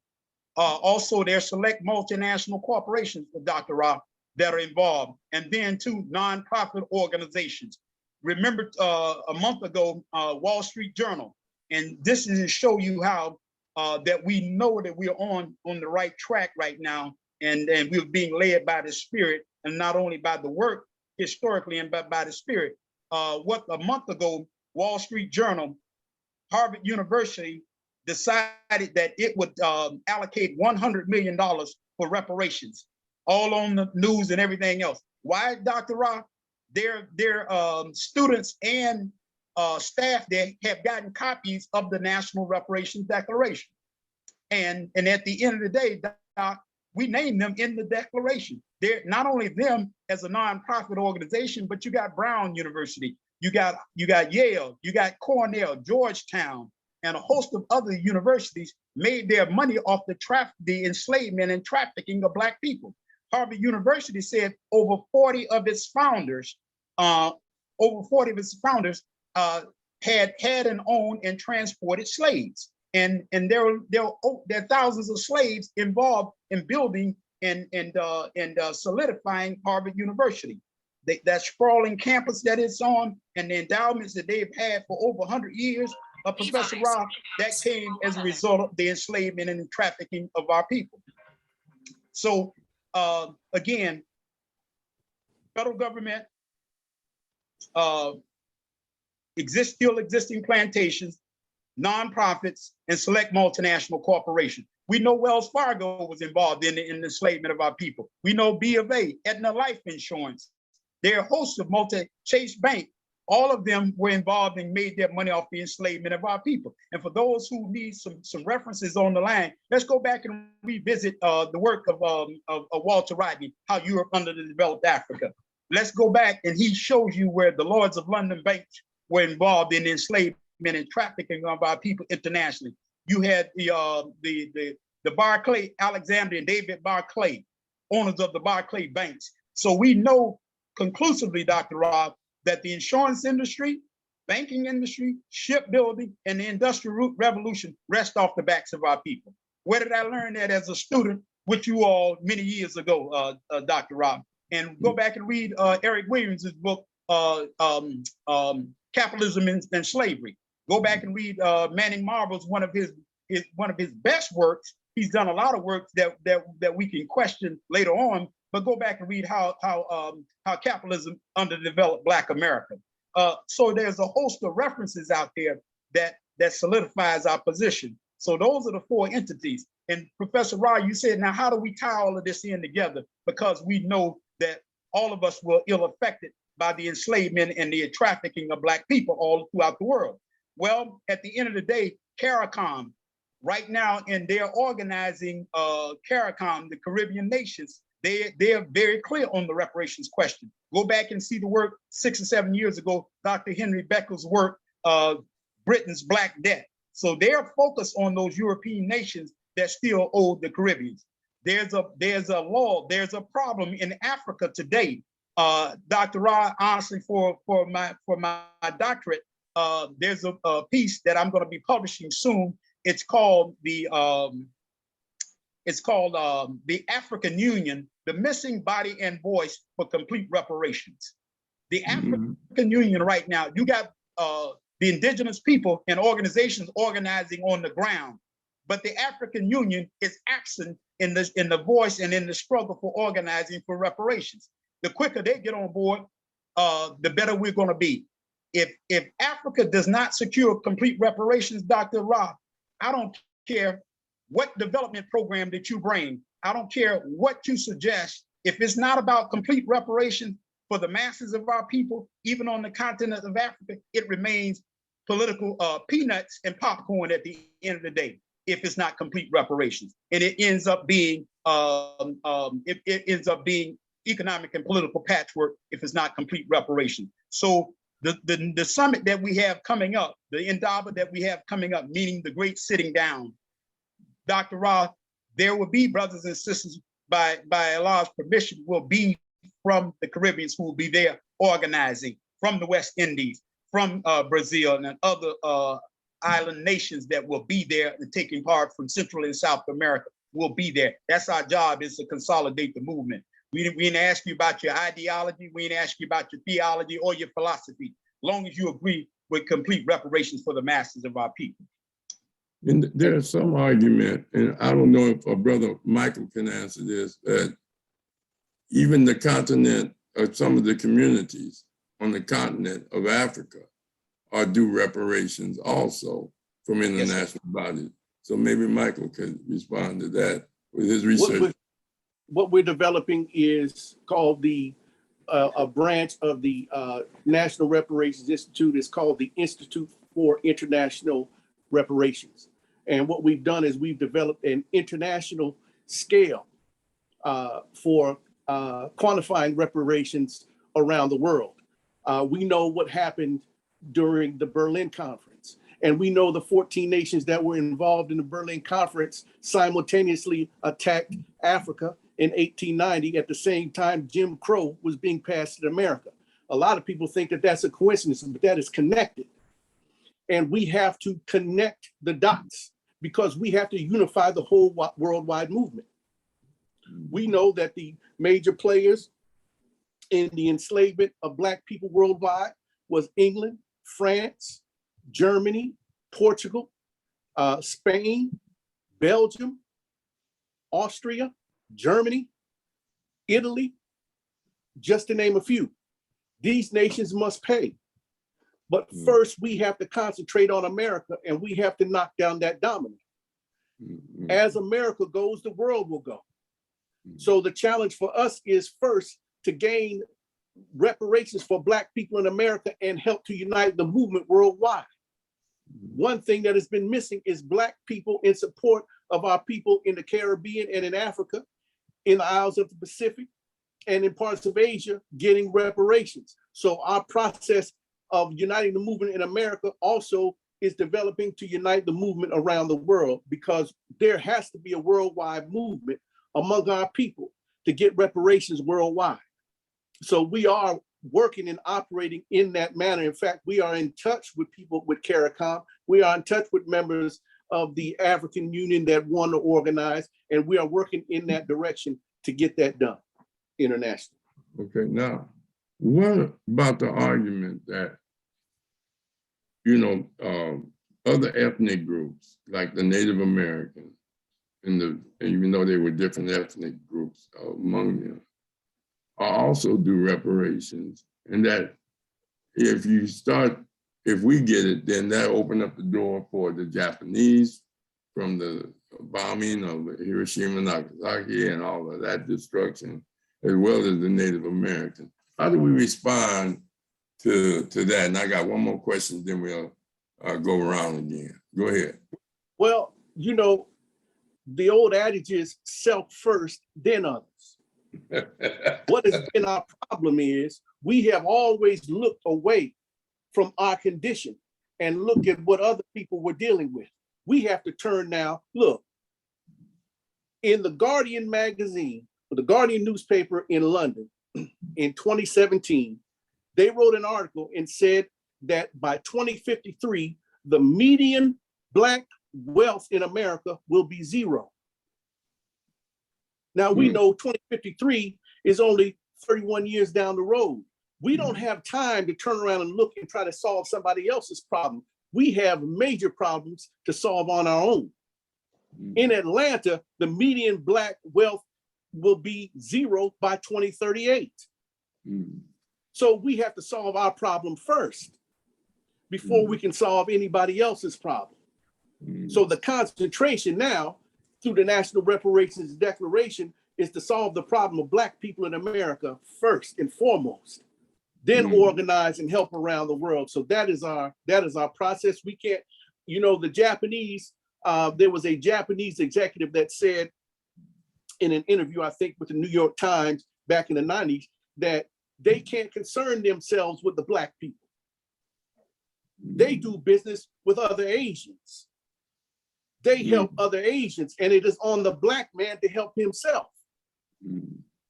Also, there are select multinational corporations, Dr. Ra, that are involved. And then 2 nonprofit organizations. Remember a month ago, Wall Street Journal, and this is to show you how that we know that we're on the right track right now, and we're being led by the Spirit, and not only by the work historically, and by the Spirit. What a month ago, Wall Street Journal Harvard University decided that it would allocate $100 million for reparations, all on the news and everything else. Why, Dr. Ra? Their students and staff there have gotten copies of the National Reparations Declaration. And at the end of the day, Doc, we named them in the declaration. They're not only them as a nonprofit organization, but you got Brown University, you got Yale, you got Cornell, Georgetown, and a host of other universities made their money off the enslavement and trafficking of Black people. Harvard University said over 40 of its founders had and owned and transported slaves. And there are thousands of slaves involved in building and solidifying Harvard University. That sprawling campus that it's on and the endowments that they've had for over 100 years, Professor Ra, that came as a result of the enslavement and the trafficking of our people. So again, federal government, still existing plantations, nonprofits, and select multinational corporations. We know Wells Fargo was involved in the enslavement of our people. We know B of A, Aetna Life Insurance. There are hosts of Chase Bank. All of them were involved and made their money off the enslavement of our people. And for those who need some references on the line, let's go back and revisit the work of Walter Rodney, How Europe Underdeveloped Africa. Let's go back and he shows you where the Lords of London banks were involved in enslavement and trafficking of our people internationally. You had the Barclay, Alexander and David Barclay, owners of the Barclay banks. So we know conclusively, Dr. Rob, that the insurance industry, banking industry, shipbuilding, and the industrial revolution rest off the backs of our people. Where did I learn that as a student with you all many years ago, Dr. Rob? And go back and read Eric Williams' book, Capitalism and Slavery. Go back and read Manning Marvel's one of his best works. He's done a lot of work that we can question later on, but go back and read how capitalism underdeveloped Black America. So there's a host of references out there that solidifies our position. So those are the four entities. And Professor Ra, you said, now how do we tie all of this in together? Because we know that all of us were ill affected by the enslavement and the trafficking of Black people all throughout the world. Well, at the end of the day, CARICOM, right now, and they're organizing CARICOM, the Caribbean nations, they're very clear on the reparations question. Go back and see the work 6 or 7 years ago, Dr. Henry Becker's work, Britain's Black Debt. So they're focused on those European nations that still owe the Caribbean. There's a law, there's a problem in Africa today. Dr. Ra, honestly, for my doctorate, there's a piece that I'm going to be publishing soon. It's called the African Union, the Missing Body and Voice for Complete Reparations. The African Union right now, you got the indigenous people and organizations organizing on the ground, but the African Union is absent in the voice and in the struggle for organizing for reparations. The quicker they get on board, the better we're going to be. If Africa does not secure complete reparations, Dr. Ra, I don't care what development program that you bring. I don't care what you suggest. If it's not about complete reparations for the masses of our people, even on the continent of Africa, it remains political peanuts and popcorn at the end of the day, if it's not complete reparations. And it ends up being economic and political patchwork if it's not complete reparations. So the summit that we have coming up, the Indaba that we have coming up, meaning the great sitting down, Dr. Ra, there will be brothers and sisters by Allah's permission will be from the Caribbean who will be there organizing, from the West Indies, from Brazil and other island nations that will be there and taking part from Central and South America will be there. That's our job, is to consolidate the movement. We didn't ask you about your ideology. We didn't ask you about your theology or your philosophy, as long as you agree with complete reparations for the masses of our people. And there's some argument, and I don't know if Brother Michael can answer this, that even the continent or some of the communities on the continent of Africa are due reparations also. from international bodies. So maybe Michael could respond to that with his research. What we're developing is called a branch of the National Reparations Institute. Is called the Institute for International Reparations. And what we've done is we've developed an international scale for quantifying reparations around the world. We know what happened during the Berlin Conference, and we know the 14 nations that were involved in the Berlin Conference simultaneously attacked Africa in 1890 at the same time Jim Crow was being passed in America. A lot of people think that that's a coincidence, but that is connected. And we have to connect the dots because we have to unify the whole worldwide movement. We know that the major players in the enslavement of Black people worldwide was England, France, Germany, Portugal, Spain, Belgium, Austria, Germany, Italy, just to name a few. These nations must pay. But first, we have to concentrate on America, and we have to knock down that dominance. As America goes, the world will go. So the challenge for us is first to gain reparations for Black people in America and help to unite the movement worldwide. One thing that has been missing is Black people in support of our people in the Caribbean and in Africa, in the Isles of the Pacific, and in parts of Asia getting reparations. So our process of uniting the movement in America also is developing to unite the movement around the world, because there has to be a worldwide movement among our people to get reparations worldwide. So we are working and operating in that manner. In fact, we are in touch with people with CARICOM. We are in touch with members of the African Union that want to organize, and we are working in that direction to get that done internationally. Okay, now, what about the argument that, you know, other ethnic groups like the Native American, and even though they were different ethnic groups among them, also do reparations, and that if we get it, then that opened up the door for the Japanese from the bombing of Hiroshima, Nagasaki, and all of that destruction, as well as the Native Americans. How do we respond to that? And I got one more question, then we'll go around again. Go ahead. Well, you know, the old adage is self first, then others. What has been our problem is we have always looked away from our condition and look at what other people were dealing with. We have to turn now. Look, in the Guardian magazine, the Guardian newspaper in London in 2017, they wrote an article and said that by 2053, the median Black wealth in America will be zero. Now we know 2053 is only 31 years down the road. We don't have time to turn around and look and try to solve somebody else's problem. We have major problems to solve on our own. In Atlanta, the median Black wealth will be zero by 2038. So we have to solve our problem first before we can solve anybody else's problem. So the concentration now through the National Reparations Declaration is to solve the problem of Black people in America first and foremost, then organize and help around the world. So that is our process. We can't, you know, the Japanese, there was a Japanese executive that said in an interview, I think with the New York Times back in the 90s, that they can't concern themselves with the Black people. They do business with other Asians. They help other Asians, and it is on the Black man to help himself.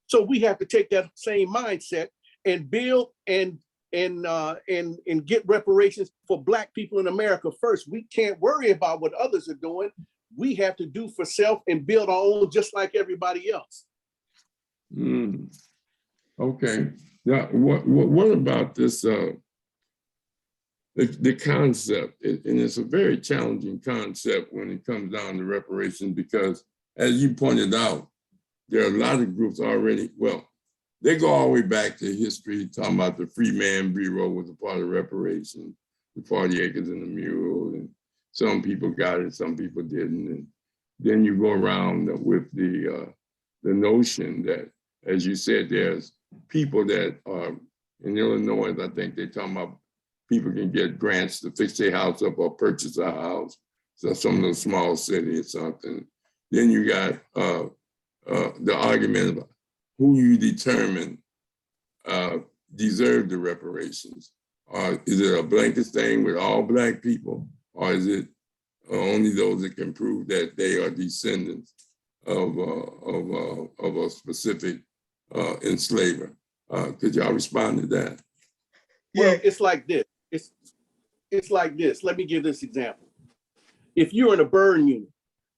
So we have to take that same mindset and build and get reparations for Black people in America first. We can't worry about what others are doing. We have to do for self and build our own just like everybody else. Okay. Now, what about this? The concept, and it's a very challenging concept when it comes down to reparations, because as you pointed out, there are a lot of groups already, well, they go all the way back to history, talking about the Free Man Bureau was a part of reparations, the 40 acres and the mule, and some people got it, some people didn't. And then you go around with the notion that, as you said, there's people that are in Illinois, I think they're talking about people can get grants to fix their house up or purchase a house. So some of those small cities or something. Then you got the argument about who you determine deserve the reparations. Is it a blanket thing with all Black people, or is it only those that can prove that they are descendants of a specific enslaver? Could y'all respond to that? Well, it's like this. It's like this. Let me give this example. If you're in a burn unit,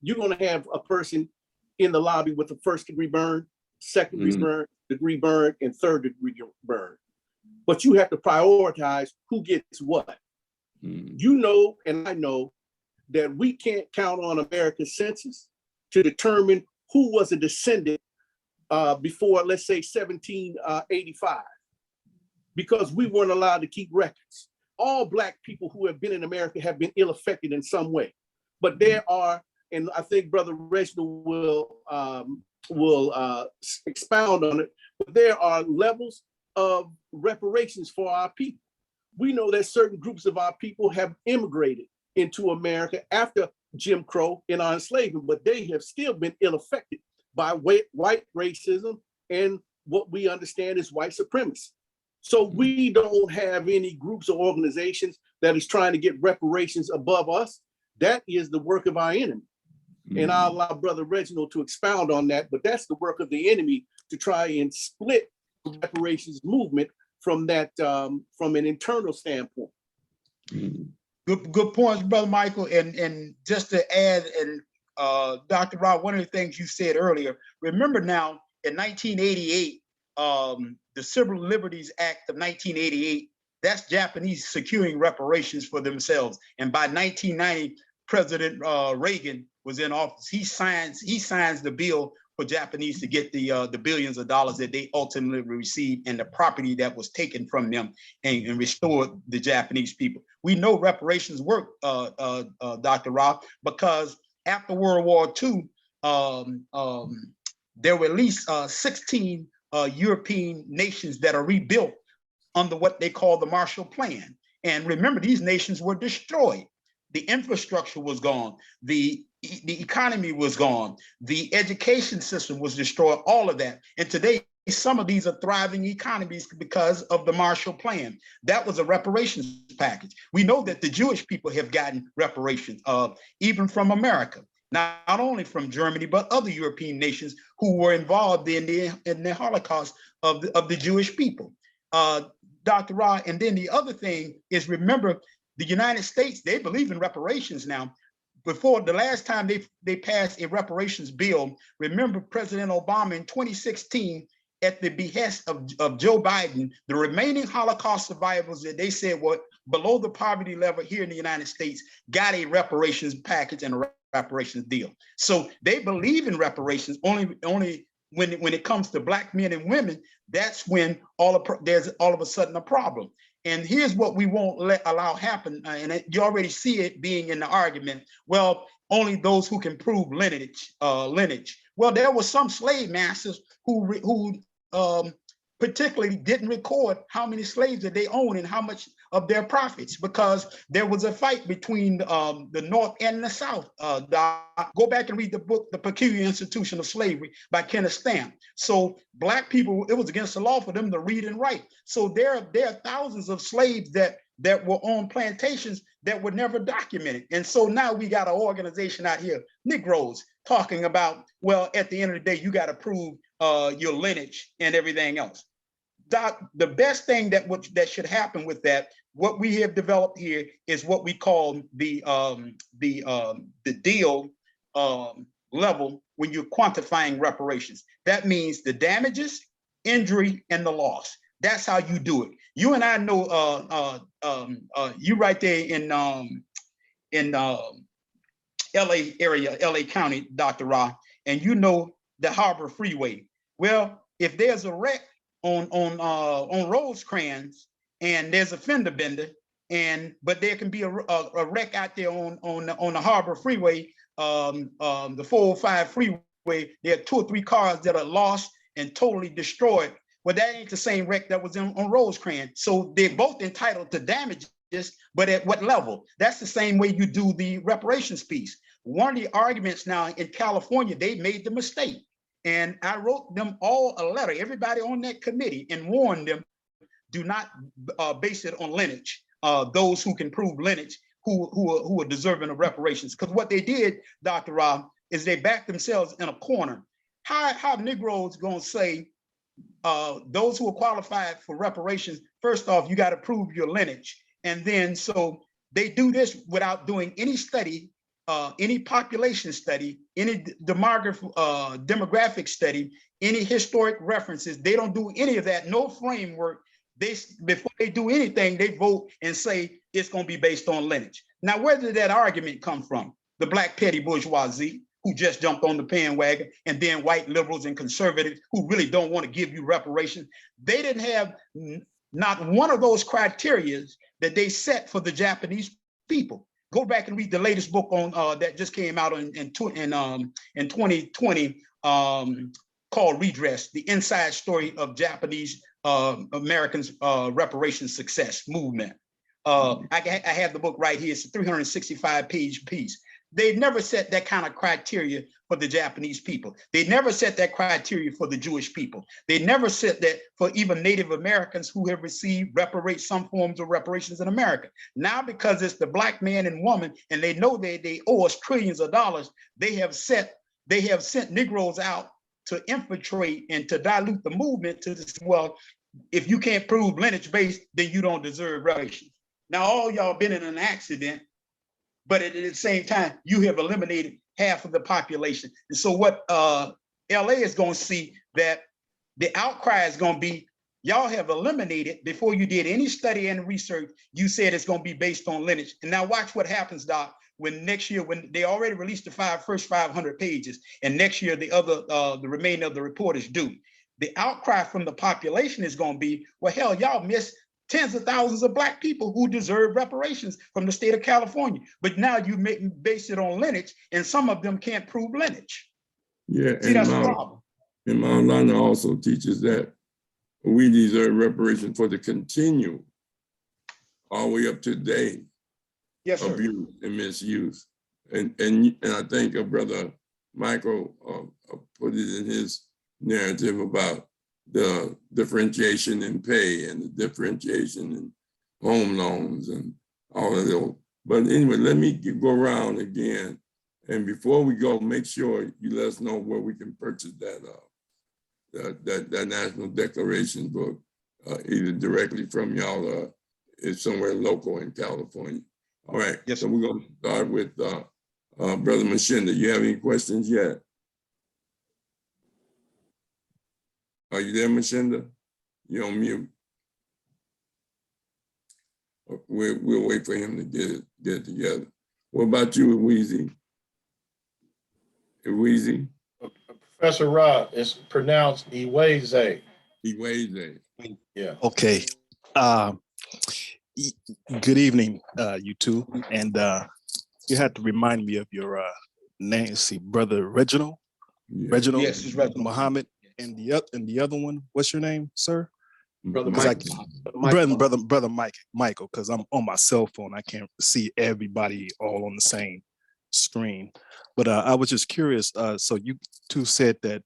you're going to have a person in the lobby with a first-degree burn, second-degree burn, and third-degree burn. But you have to prioritize who gets what. You know, and I know that we can't count on America's census to determine who was a descendant before, let's say, 1785, because we weren't allowed to keep records. All Black people who have been in America have been ill-affected in some way. But there are, and I think Brother Reginald will expound on it, but there are levels of reparations for our people. We know that certain groups of our people have immigrated into America after Jim Crow and our enslavement, but they have still been ill-affected by white racism and what we understand as white supremacy. So we don't have any groups or organizations that is trying to get reparations above us. That is the work of our enemy. And I'll allow Brother Reginald to expound on that, but that's the work of the enemy to try and split the reparations movement from that, from an internal standpoint. Good points, Brother Michael. And just to add, and Dr. Rob, one of the things you said earlier, remember now in 1988, the Civil Liberties Act of 1988, that's Japanese securing reparations for themselves. And by 1990, President Reagan was in office. He signs the bill for Japanese to get the billions of dollars that they ultimately received and the property that was taken from them and restored the Japanese people. We know reparations work, Dr. Rob, because after World War II, there were at least 16 European nations that are rebuilt under what they call the Marshall Plan. And remember, these nations were destroyed. The infrastructure was gone. The economy was gone. The education system was destroyed, all of that. And today, some of these are thriving economies because of the Marshall Plan. That was a reparations package. We know that the Jewish people have gotten reparations, even from America, not only from Germany, but other European nations who were involved in the Holocaust of the Jewish people. Dr. Ra, and then the other thing is, remember, the United States, they believe in reparations now. Before the last time they passed a reparations bill, remember President Obama in 2016, at the behest of Joe Biden, the remaining Holocaust survivors that they said were below the poverty level here in the United States got a reparations package and a reparations deal. So they believe in reparations only when it comes to Black men and women. That's when there's all of a sudden a problem. And here's what we won't allow happen, and you already see it being in the argument. Well, only those who can prove lineage. Well, there were some slave masters who particularly didn't record how many slaves that they own and how much of their profits, because there was a fight between the North and the South. Go back and read the book, The Peculiar Institution of Slavery by Kenneth Stamp. So Black people, it was against the law for them to read and write. So there are thousands of slaves that were on plantations that were never documented. And so now we got an organization out here, Negroes, talking about, well, at the end of the day, you got to prove your lineage and everything else. Doc, the best thing that should happen with that, what we have developed here is what we call the deal level when you're quantifying reparations. That means the damages, injury, and the loss. That's how you do it. You and I know you right there in LA area, LA County, Dr. Ra, and you know the Harbor Freeway. Well, if there's a wreck on Rosecrans and there's a fender bender, but there can be a wreck out there on the Harbor Freeway, the 405 freeway. There are 2 or 3 cars that are lost and totally destroyed. Well, that ain't the same wreck that was on Rosecrans. So they're both entitled to damages, but at what level? That's the same way you do the reparations piece. One of the arguments now in California, they made the mistake. And I wrote them all a letter, everybody on that committee, and warned them, do not base it on lineage. Those who can prove lineage, who are deserving of reparations. Because what they did, Dr. Rob, is they backed themselves in a corner. How Negroes gonna say, those who are qualified for reparations, first off, you gotta prove your lineage. And then, so they do this without doing any study, any population study, any demographic study, any historic references. They don't do any of that, no framework. Before they do anything, they vote and say it's going to be based on lineage. Now, where did that argument come from? The black petty bourgeoisie who just jumped on the bandwagon, and then white liberals and conservatives who really don't want to give you reparations. They didn't have not one of those criteria that they set for the Japanese people. Go back and read the latest book on that just came out in 2020 called Redress, the inside story of Japanese Americans' reparations success movement. I have the book right here. It's a 365-page piece. They never set that kind of criteria for the Japanese people. They never set that criteria for the Jewish people. They never set that for even Native Americans who have received some forms of reparations in America. Now, because it's the black man and woman, and they know they owe us trillions of dollars, they have sent Negroes out to infiltrate and to dilute the movement to this. Well, if you can't prove lineage based, then you don't deserve reparations. Now, all y'all been in an accident, but at the same time, you have eliminated half of the population. And so what LA is going to see, that the outcry is going to be, y'all have eliminated, before you did any study and research, you said it's going to be based on lineage. And now watch what happens, Doc, when next year, when they already released the first 500 pages, and next year the remainder of the report is due. The outcry from the population is going to be, well, hell, y'all missed tens of thousands of black people who deserve reparations from the state of California. But now you base it on lineage, and some of them can't prove lineage. Yeah, See, that's the problem. And Mount Lana also teaches that we deserve reparations for the continuum all the way up to today. Yes, sir. Abuse and misuse. And I think Brother Michael put it in his narrative about the differentiation in pay and the differentiation in home loans and all of those. But anyway, let me go around again. And before we go, make sure you let us know where we can purchase that National Declaration book, either directly from y'all or it's somewhere local in California. All right, yes. So we're going to start with Brother Machinda. You have any questions yet? Are you there, Machinda? You're on mute. We'll wait for him to get it together. What about you, Weezy? Weezy? Professor Rob, it's pronounced Iweze. Iweze. Yeah. Okay. Good evening, you two. And you had to remind me of your name. See, Brother Reginald. Yeah. Reginald. Yes, it's Reginald. Muhammad. And the other one, what's your name, sir? Brother Mike. Brother Michael, because I'm on my cell phone. I can't see everybody all on the same screen. But I was just curious. So you two said that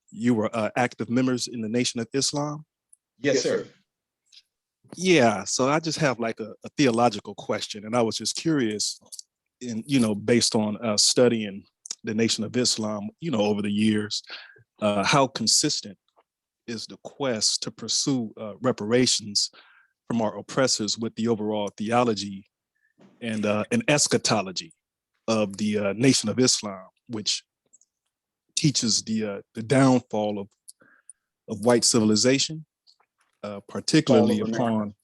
you were active members in the Nation of Islam? Yes, sir. Yeah. So I just have like a theological question, and I was just curious, based on studying the Nation of Islam, over the years, how consistent is the quest to pursue reparations from our oppressors with the overall theology and eschatology of the Nation of Islam, which teaches the downfall of white civilization, particularly upon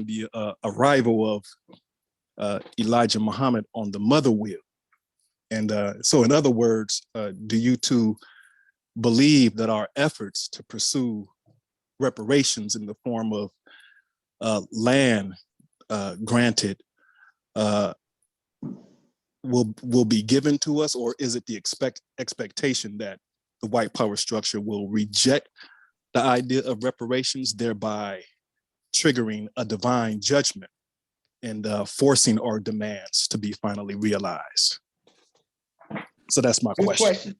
the arrival of Elijah Muhammad on the mother wheel. And so in other words, do you two believe that our efforts to pursue reparations in the form of land granted will be given to us, or is it the expectation that the white power structure will reject the idea of reparations, thereby triggering a divine judgment and forcing our demands to be finally realized? So that's my question.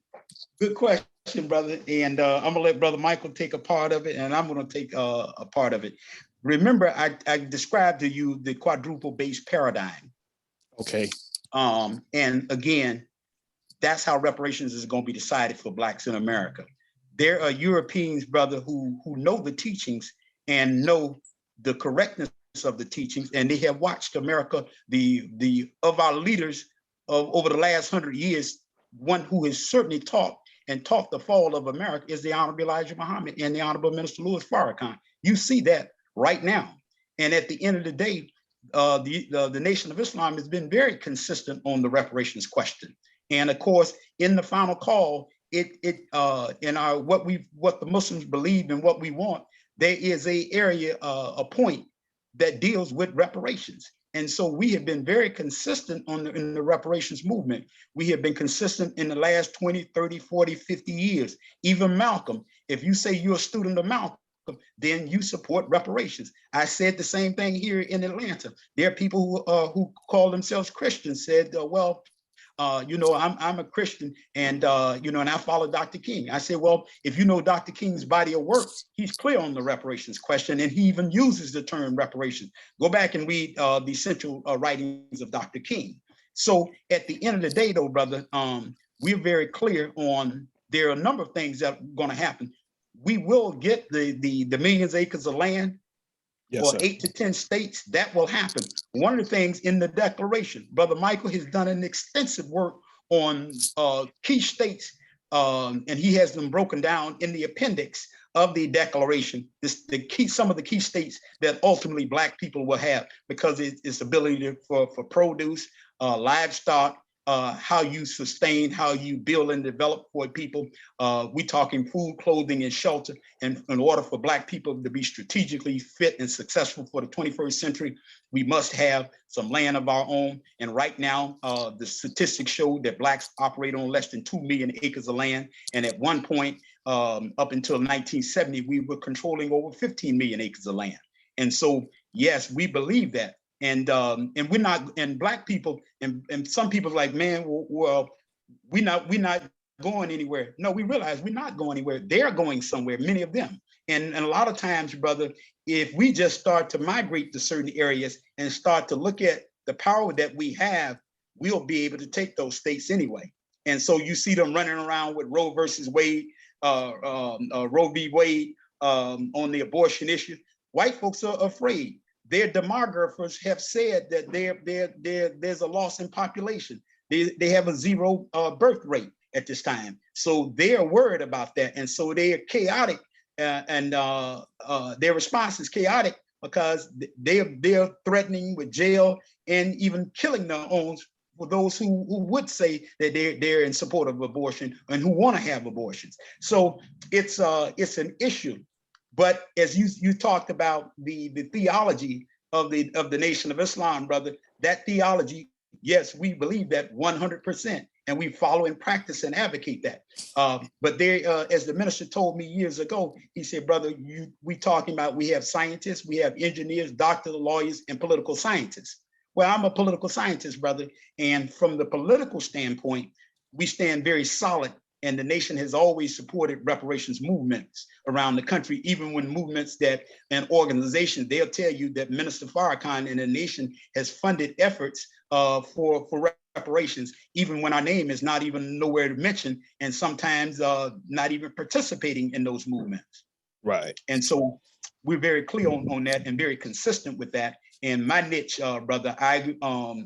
Good question, brother. And I'm gonna let Brother Michael take a part of it, and I'm gonna take a part of it. Remember, I described to you the quadruple-based paradigm. Okay. And again, that's how reparations is going to be decided for Blacks in America. There are Europeans, brother, who know the teachings and know the correctness of the teachings, and they have watched America. The of our leaders of over the last 100 years, one who has certainly taught the fall of America is the Honorable Elijah Muhammad and the Honorable Minister Louis Farrakhan. You see that right now, and at the end of the day, the Nation of Islam has been very consistent on the reparations question. And of course, in the final call, in our what the Muslims believe and what we want, there is a point that deals with reparations. And so we have been very consistent in the reparations movement. We have been consistent in the last 20, 30, 40, 50 years. Even Malcolm, if you say you're a student of Malcolm, then you support reparations. I said the same thing here in Atlanta. There are people who call themselves Christians, said, I'm a Christian, and and I follow Dr. King. I said, well, if you know Dr. King's body of work, he's clear on the reparations question, and he even uses the term reparations. Go back and read the essential writings of Dr. King. So at the end of the day, though, brother, we're very clear on there are a number of things that are going to happen. We will get the millions of acres of land for 8 to 10 states. That will happen. One of the things in the declaration, Brother Michael has done an extensive work on key states, and he has them broken down in the appendix of the declaration. Some of the key states that ultimately Black people will have, because it's ability for produce, livestock, how you sustain, how you build and develop for people. We talking food, clothing, and shelter. And in order for Black people to be strategically fit and successful for the 21st century, we must have some land of our own. And right now, the statistics show that Blacks operate on less than 2 million acres of land. And at one point, up until 1970, we were controlling over 15 million acres of land. And so, yes, we believe that. And we're not, and Black people, and some people are like, man, well, we're not going anywhere. No, we realize we're not going anywhere. They're going somewhere, many of them. And a lot of times, brother, if we just start to migrate to certain areas and start to look at the power that we have, we'll be able to take those states anyway. And so you see them running around with Roe versus Wade, Roe v. Wade on the abortion issue. White folks are afraid. Their demographers have said that there's a loss in population. They have a zero birth rate at this time. So they're worried about that. And so they're chaotic, and their response is chaotic because they're threatening with jail and even killing their own for those who would say that they're in support of abortion and who want to have abortions. So it's an issue. But as you talked about the theology of the Nation of Islam, brother, that theology, yes, we believe that 100%, and we follow and practice and advocate that. But as the minister told me years ago, he said, brother, we talking about, we have scientists, we have engineers, doctors, lawyers, and political scientists. Well, I'm a political scientist, brother, and from the political standpoint, we stand very solid. And the nation has always supported reparations movements around the country, even when movements and organizations, they'll tell you that Minister Farrakhan and the nation has funded efforts for reparations, even when our name is not even nowhere to mention, and sometimes not even participating in those movements. Right. And so we're very clear on that and very consistent with that. And my niche, brother, I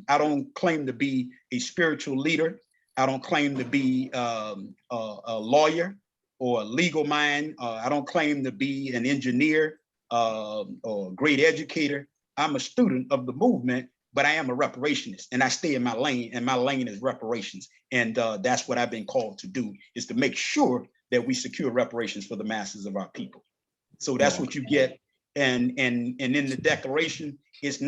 don't claim to be a spiritual leader. I don't claim to be a lawyer or a legal mind. I don't claim to be an engineer or a great educator. I'm a student of the movement, but I am a reparationist, and I stay in my lane, and my lane is reparations. And that's what I've been called to do, is to make sure that we secure reparations for the masses of our people. So that's what you get and in the Declaration, it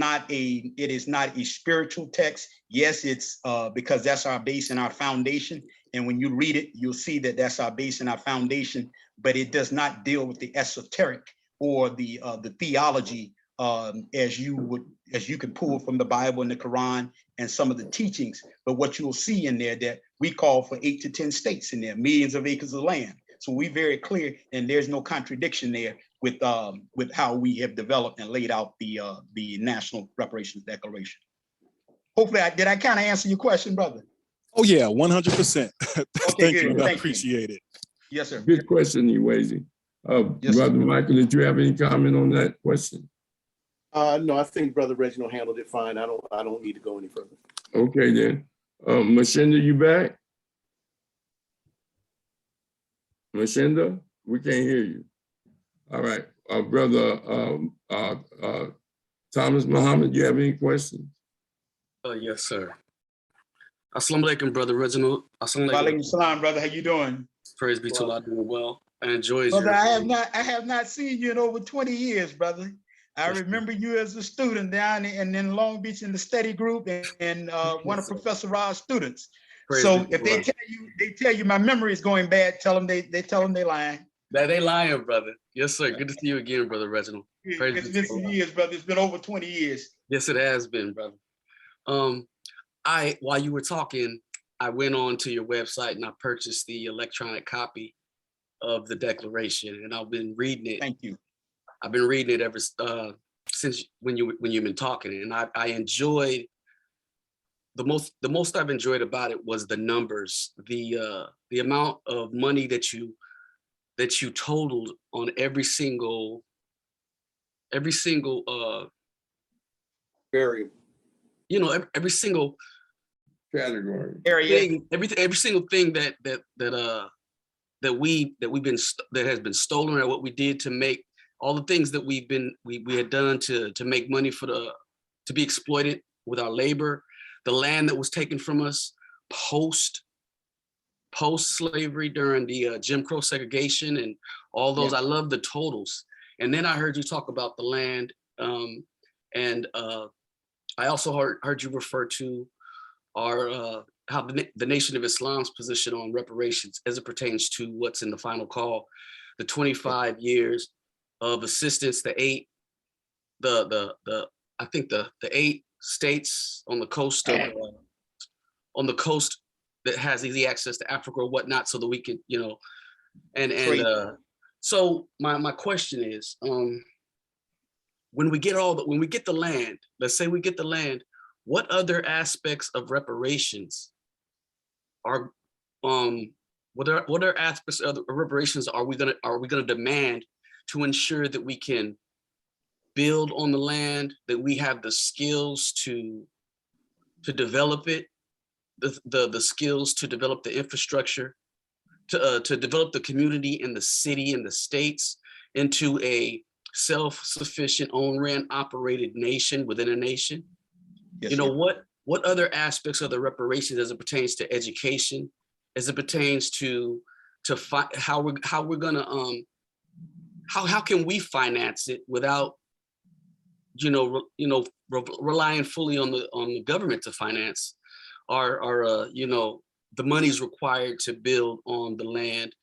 is not a spiritual text. Yes, it's because that's our base and our foundation. And when you read it, you'll see that that's our base and our foundation, but it does not deal with the esoteric or the theology as you can pull from the Bible and the Quran and some of the teachings. But what you'll see in there that we call for 8 to 10 states in there, millions of acres of land. So we're very clear, and there's no contradiction there with how we have developed and laid out the National Reparations Declaration. Hopefully, did I kind of answer your question, brother? Oh yeah, 100%. Okay, Thank good. you. I Thank appreciate it. Yes, sir. Good question, Iwezi. Yes, sir. Brother Michael, did you have any comment on that question? No, I think Brother Reginald handled it fine. I don't need to go any further. Okay, then. Mashinda, you back? Mashinda, we can't hear you. All right, brother Thomas Muhammad, you have any questions? Yes, sir. Assalamu alaikum, Brother Reginald. Assalamu Walaikum alaikum. salam, brother. How you doing? Praise be to Allah, doing well. I enjoy Brother, your. I have not seen you in over 20 years, brother. I Yes, remember you as a student down in Long Beach in the study group and one of Professor Ra's students. Praise So be if to Allah. they tell you my memory is going bad, tell them they lying. They lying, brother. Yes, sir. Good to see you again, Brother Reginald. Praise It's be been to some Allah. years, brother. It's been over 20 years. Yes, it has been, brother. While you were talking, I went on to your website and I purchased the electronic copy of the Declaration, and I've been reading it. Thank you. I've been reading it ever since when you've been talking, and I enjoyed the most I've enjoyed about it was the numbers, the amount of money that you totaled on every single Variable. every single Category. Area. thing, every single thing that has been stolen, or what we did to make all the things that we had done to make money to be exploited with our labor, the land that was taken from us post slavery during the Jim Crow segregation and all those. Yeah. I love the totals. And then I heard you talk about the land, and I also heard you refer to our how the Nation of Islam's position on reparations as it pertains to what's in the final call, the 25 years of assistance, the 8 states on the coast that has easy access to Africa or whatnot, so that we could, so my question is, when we get the land, let's say we get the land, what other aspects of reparations are what are aspects of reparations are we gonna demand to ensure that we can build on the land, that we have the skills to develop it, the skills to develop the infrastructure, to develop the community and the city and the states into a self-sufficient, own ran operated nation within a nation? Yes, sir. What other aspects of the reparations as it pertains to education, as it pertains to how we're gonna how can we finance it without relying fully on the government to finance our the monies required to build on the land,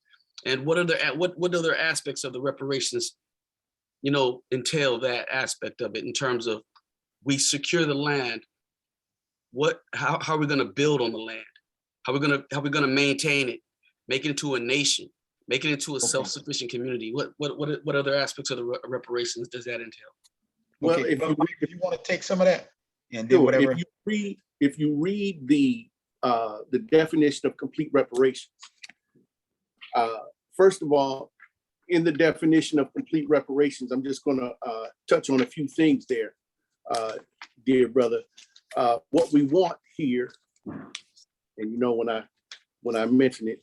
and what other aspects of the reparations entail that aspect of it in terms of we secure the land. How are we going to build on the land? How are we going to maintain it, make it into a nation, make it into a self-sufficient community? What other aspects of the reparations does that entail? Well, Okay, if you want to take some of that, and then sure, whatever. if you read the definition of complete reparations, first of all, in the definition of complete reparations, I'm just going to touch on a few things there, dear brother. What we want here, and when I mention it,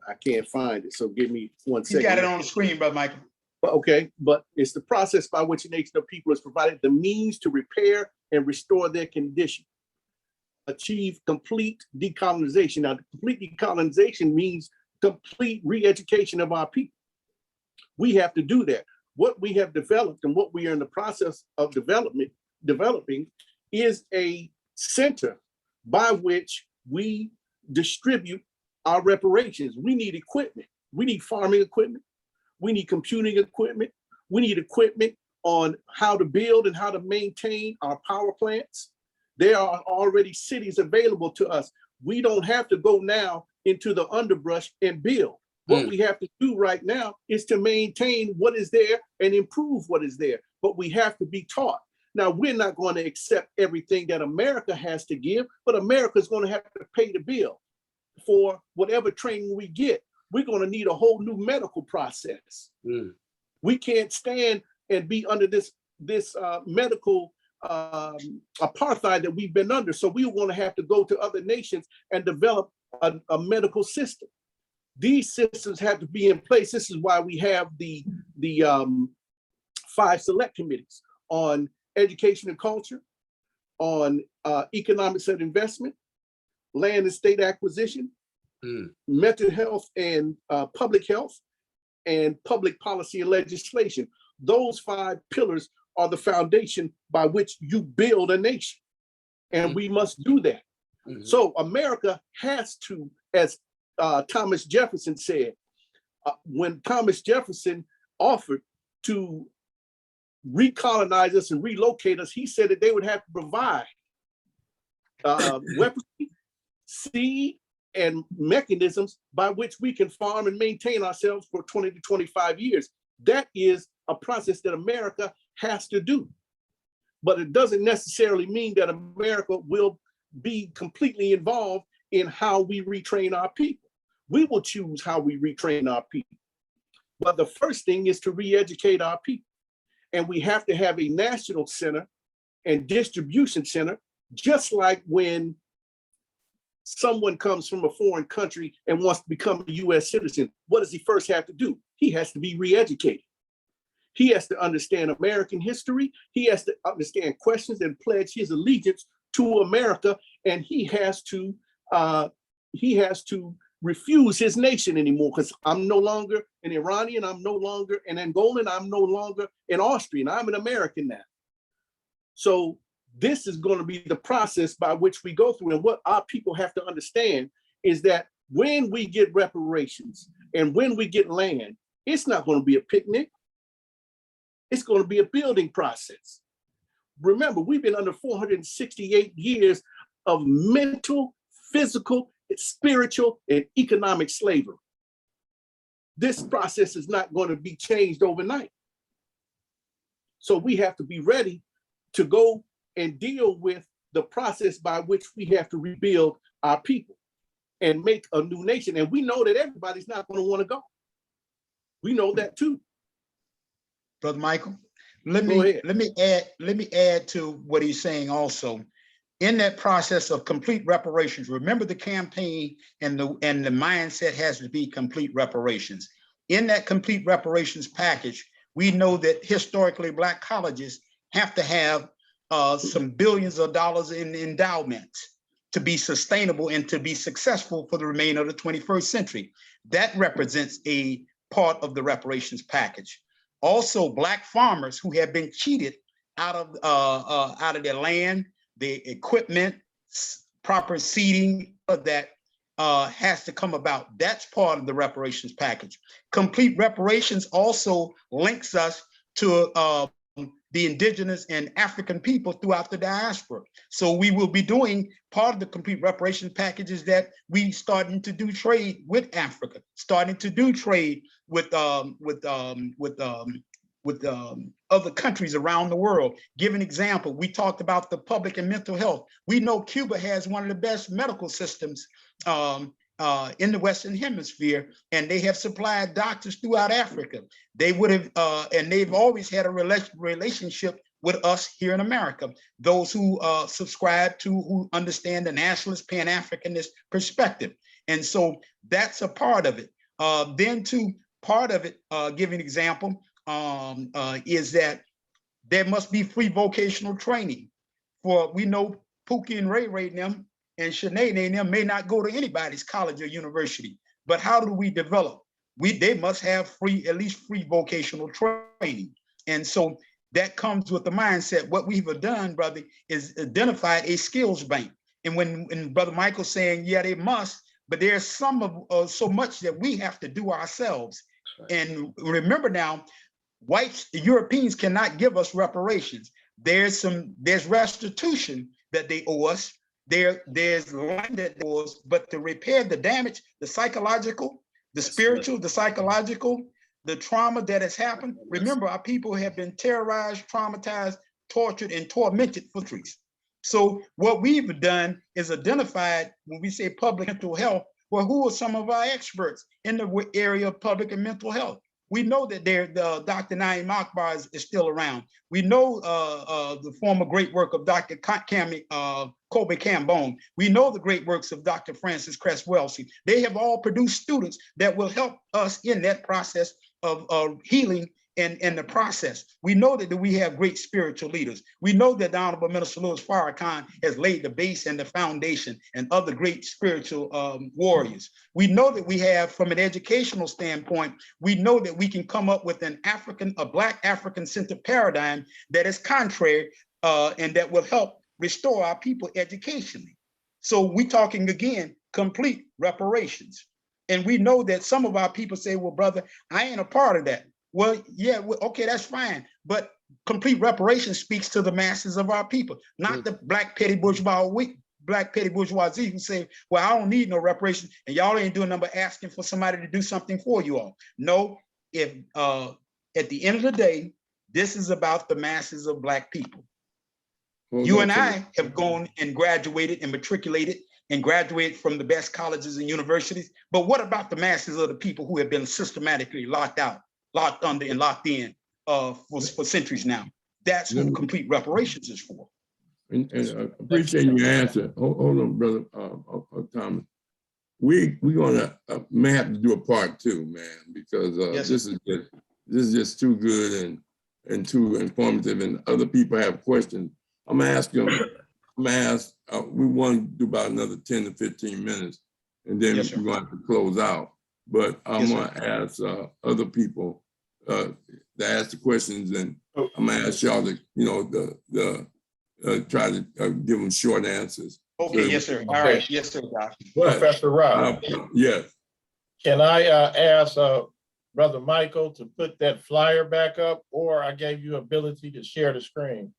I can't find it, so give me 1 second. You got it on the screen, brother Michael. Okay, but it's the process by which a nation of people is provided the means to repair and restore their condition, achieve complete decolonization. Now, complete decolonization means complete re-education of our people. We have to do that. what we have developed and what we are in the process of developing is a center by which we distribute our reparations. We need equipment. We need farming equipment. We need computing equipment. We need equipment on how to build and how to maintain our power plants. There are already cities available to us. We don't have to go now into the underbrush and build. What we have to do right now is to maintain what is there and improve what is there. But we have to be taught. Now, we're not going to accept everything that America has to give, but America is going to have to pay the bill for whatever training we get. We're going to need a whole new medical process. We can't stand and be under this medical apartheid that we've been under. So we want to have to go to other nations and develop a medical system. These systems have to be in place. This is why we have the 5 select committees on education and culture, on economics and investment, land and state acquisition, mental health and public health, and public policy and legislation. Those 5 pillars are the foundation by which you build a nation. And we must do that. So America has to, as Thomas Jefferson said, when Thomas Jefferson offered to recolonize us and relocate us, he said that they would have to provide weaponry, seed, and mechanisms by which we can farm and maintain ourselves for 20 to 25 years. That is a process that America has to do. But it doesn't necessarily mean that America will be completely involved in how we retrain our people. We will choose how we retrain our people. But the first thing is to re-educate our people. And we have to have a national center and distribution center, just like when someone comes from a foreign country and wants to become a US citizen. What does he first have to do? He has to be re-educated. He has to understand American history. He has to understand questions and pledge his allegiance to America. And he has to refuse his nation anymore, because I'm no longer an Iranian, I'm no longer an Angolan, I'm no longer an Austrian, I'm an American now. So this is going to be the process by which we go through. And what our people have to understand is that when we get reparations and when we get land, it's not going to be a picnic. It's going to be a building process. Remember, we've been under 468 years of mental, physical, spiritual, and economic slavery. This process is not going to be changed overnight. So we have to be ready to go and deal with the process by which we have to rebuild our people and make a new nation. And we know that everybody's not going to want to go. We know that too. Brother Michael, let me add to what he's saying also. In that process of complete reparations, remember the campaign and the mindset has to be complete reparations. In that complete reparations package, we know that historically Black colleges have to have some billions of dollars in endowments to be sustainable and to be successful for the remainder of the 21st century. That represents a part of the reparations package. Also, Black farmers who have been cheated out of their land, the equipment, proper seeding that has to come about. That's part of the reparations package. Complete reparations also links us to the indigenous and African people throughout the diaspora. So we will be doing part of the complete reparations packages that we starting to do trade with Africa, starting to do trade with other countries around the world. Give an example, we talked about the public and mental health. We know Cuba has one of the best medical systems in the Western Hemisphere, and they have supplied doctors throughout Africa. They would have, and they've always had a relationship with us here in America. Those who subscribe to, who understand the nationalist, Pan-Africanist perspective. And so that's a part of it. Then too, part of it, give an example, is that there must be free vocational training. For we know Pookie and Ray and them and Sinead and them may not go to anybody's college or university, but how do we develop they must have at least free vocational training. And so that comes with the mindset. What we've done, brother, is identified a skills bank. And when Brother Michael's saying, yeah, they must, but there's so much that we have to do ourselves. Right. And remember now, whites, Europeans cannot give us reparations. There's restitution that they owe us. There's land that they owe us, but to repair the damage, the psychological, the spiritual, the psychological, the trauma that has happened. Remember, our people have been terrorized, traumatized, tortured, and tormented for centuries. So what we've done is identified, when we say public mental health, well, who are some of our experts in the area of public and mental health? We know that Dr. Naeem Akbar is still around. We know the former great work of Dr. Kobe Cambone. We know the great works of Dr. Francis Cress Welsey. They have all produced students that will help us in that process of healing and the process. We know that we have great spiritual leaders. We know that the Honorable Minister Louis Farrakhan has laid the base and the foundation, and other great spiritual warriors. We know that we have, from an educational standpoint, we know that we can come up with a Black African-centered paradigm that is contrary and that will help restore our people educationally. So we're talking, again, complete reparations. And we know that some of our people say, well, brother, I ain't a part of that. Well, yeah, okay, that's fine. But complete reparations speaks to the masses of our people, not the black petty bourgeoisie who say, well, I don't need no reparations, and y'all ain't doing nothing but asking for somebody to do something for you all. No, if at the end of the day, this is about the masses of Black people. You and I have gone and graduated and matriculated and graduated from the best colleges and universities. But what about the masses of the people who have been systematically locked out, locked under, and locked in for centuries now? That's who complete reparations is for. And appreciate your answer. Hold on, brother Thomas. We're gonna may have to do a part 2, man, because Yes, this is just too good and too informative, and other people have questions. I'm gonna ask them. We want to do about another 10 to 15 minutes, and then yes, we're going to have to close out. But I'm going to ask other people to ask the questions, and I'm going to ask y'all to, try to give them short answers. Okay, yes, sir. All right, yes, sir, Doc. Professor Rob. Yes. Can I ask Brother Michael to put that flyer back up, or I gave you ability to share the screen?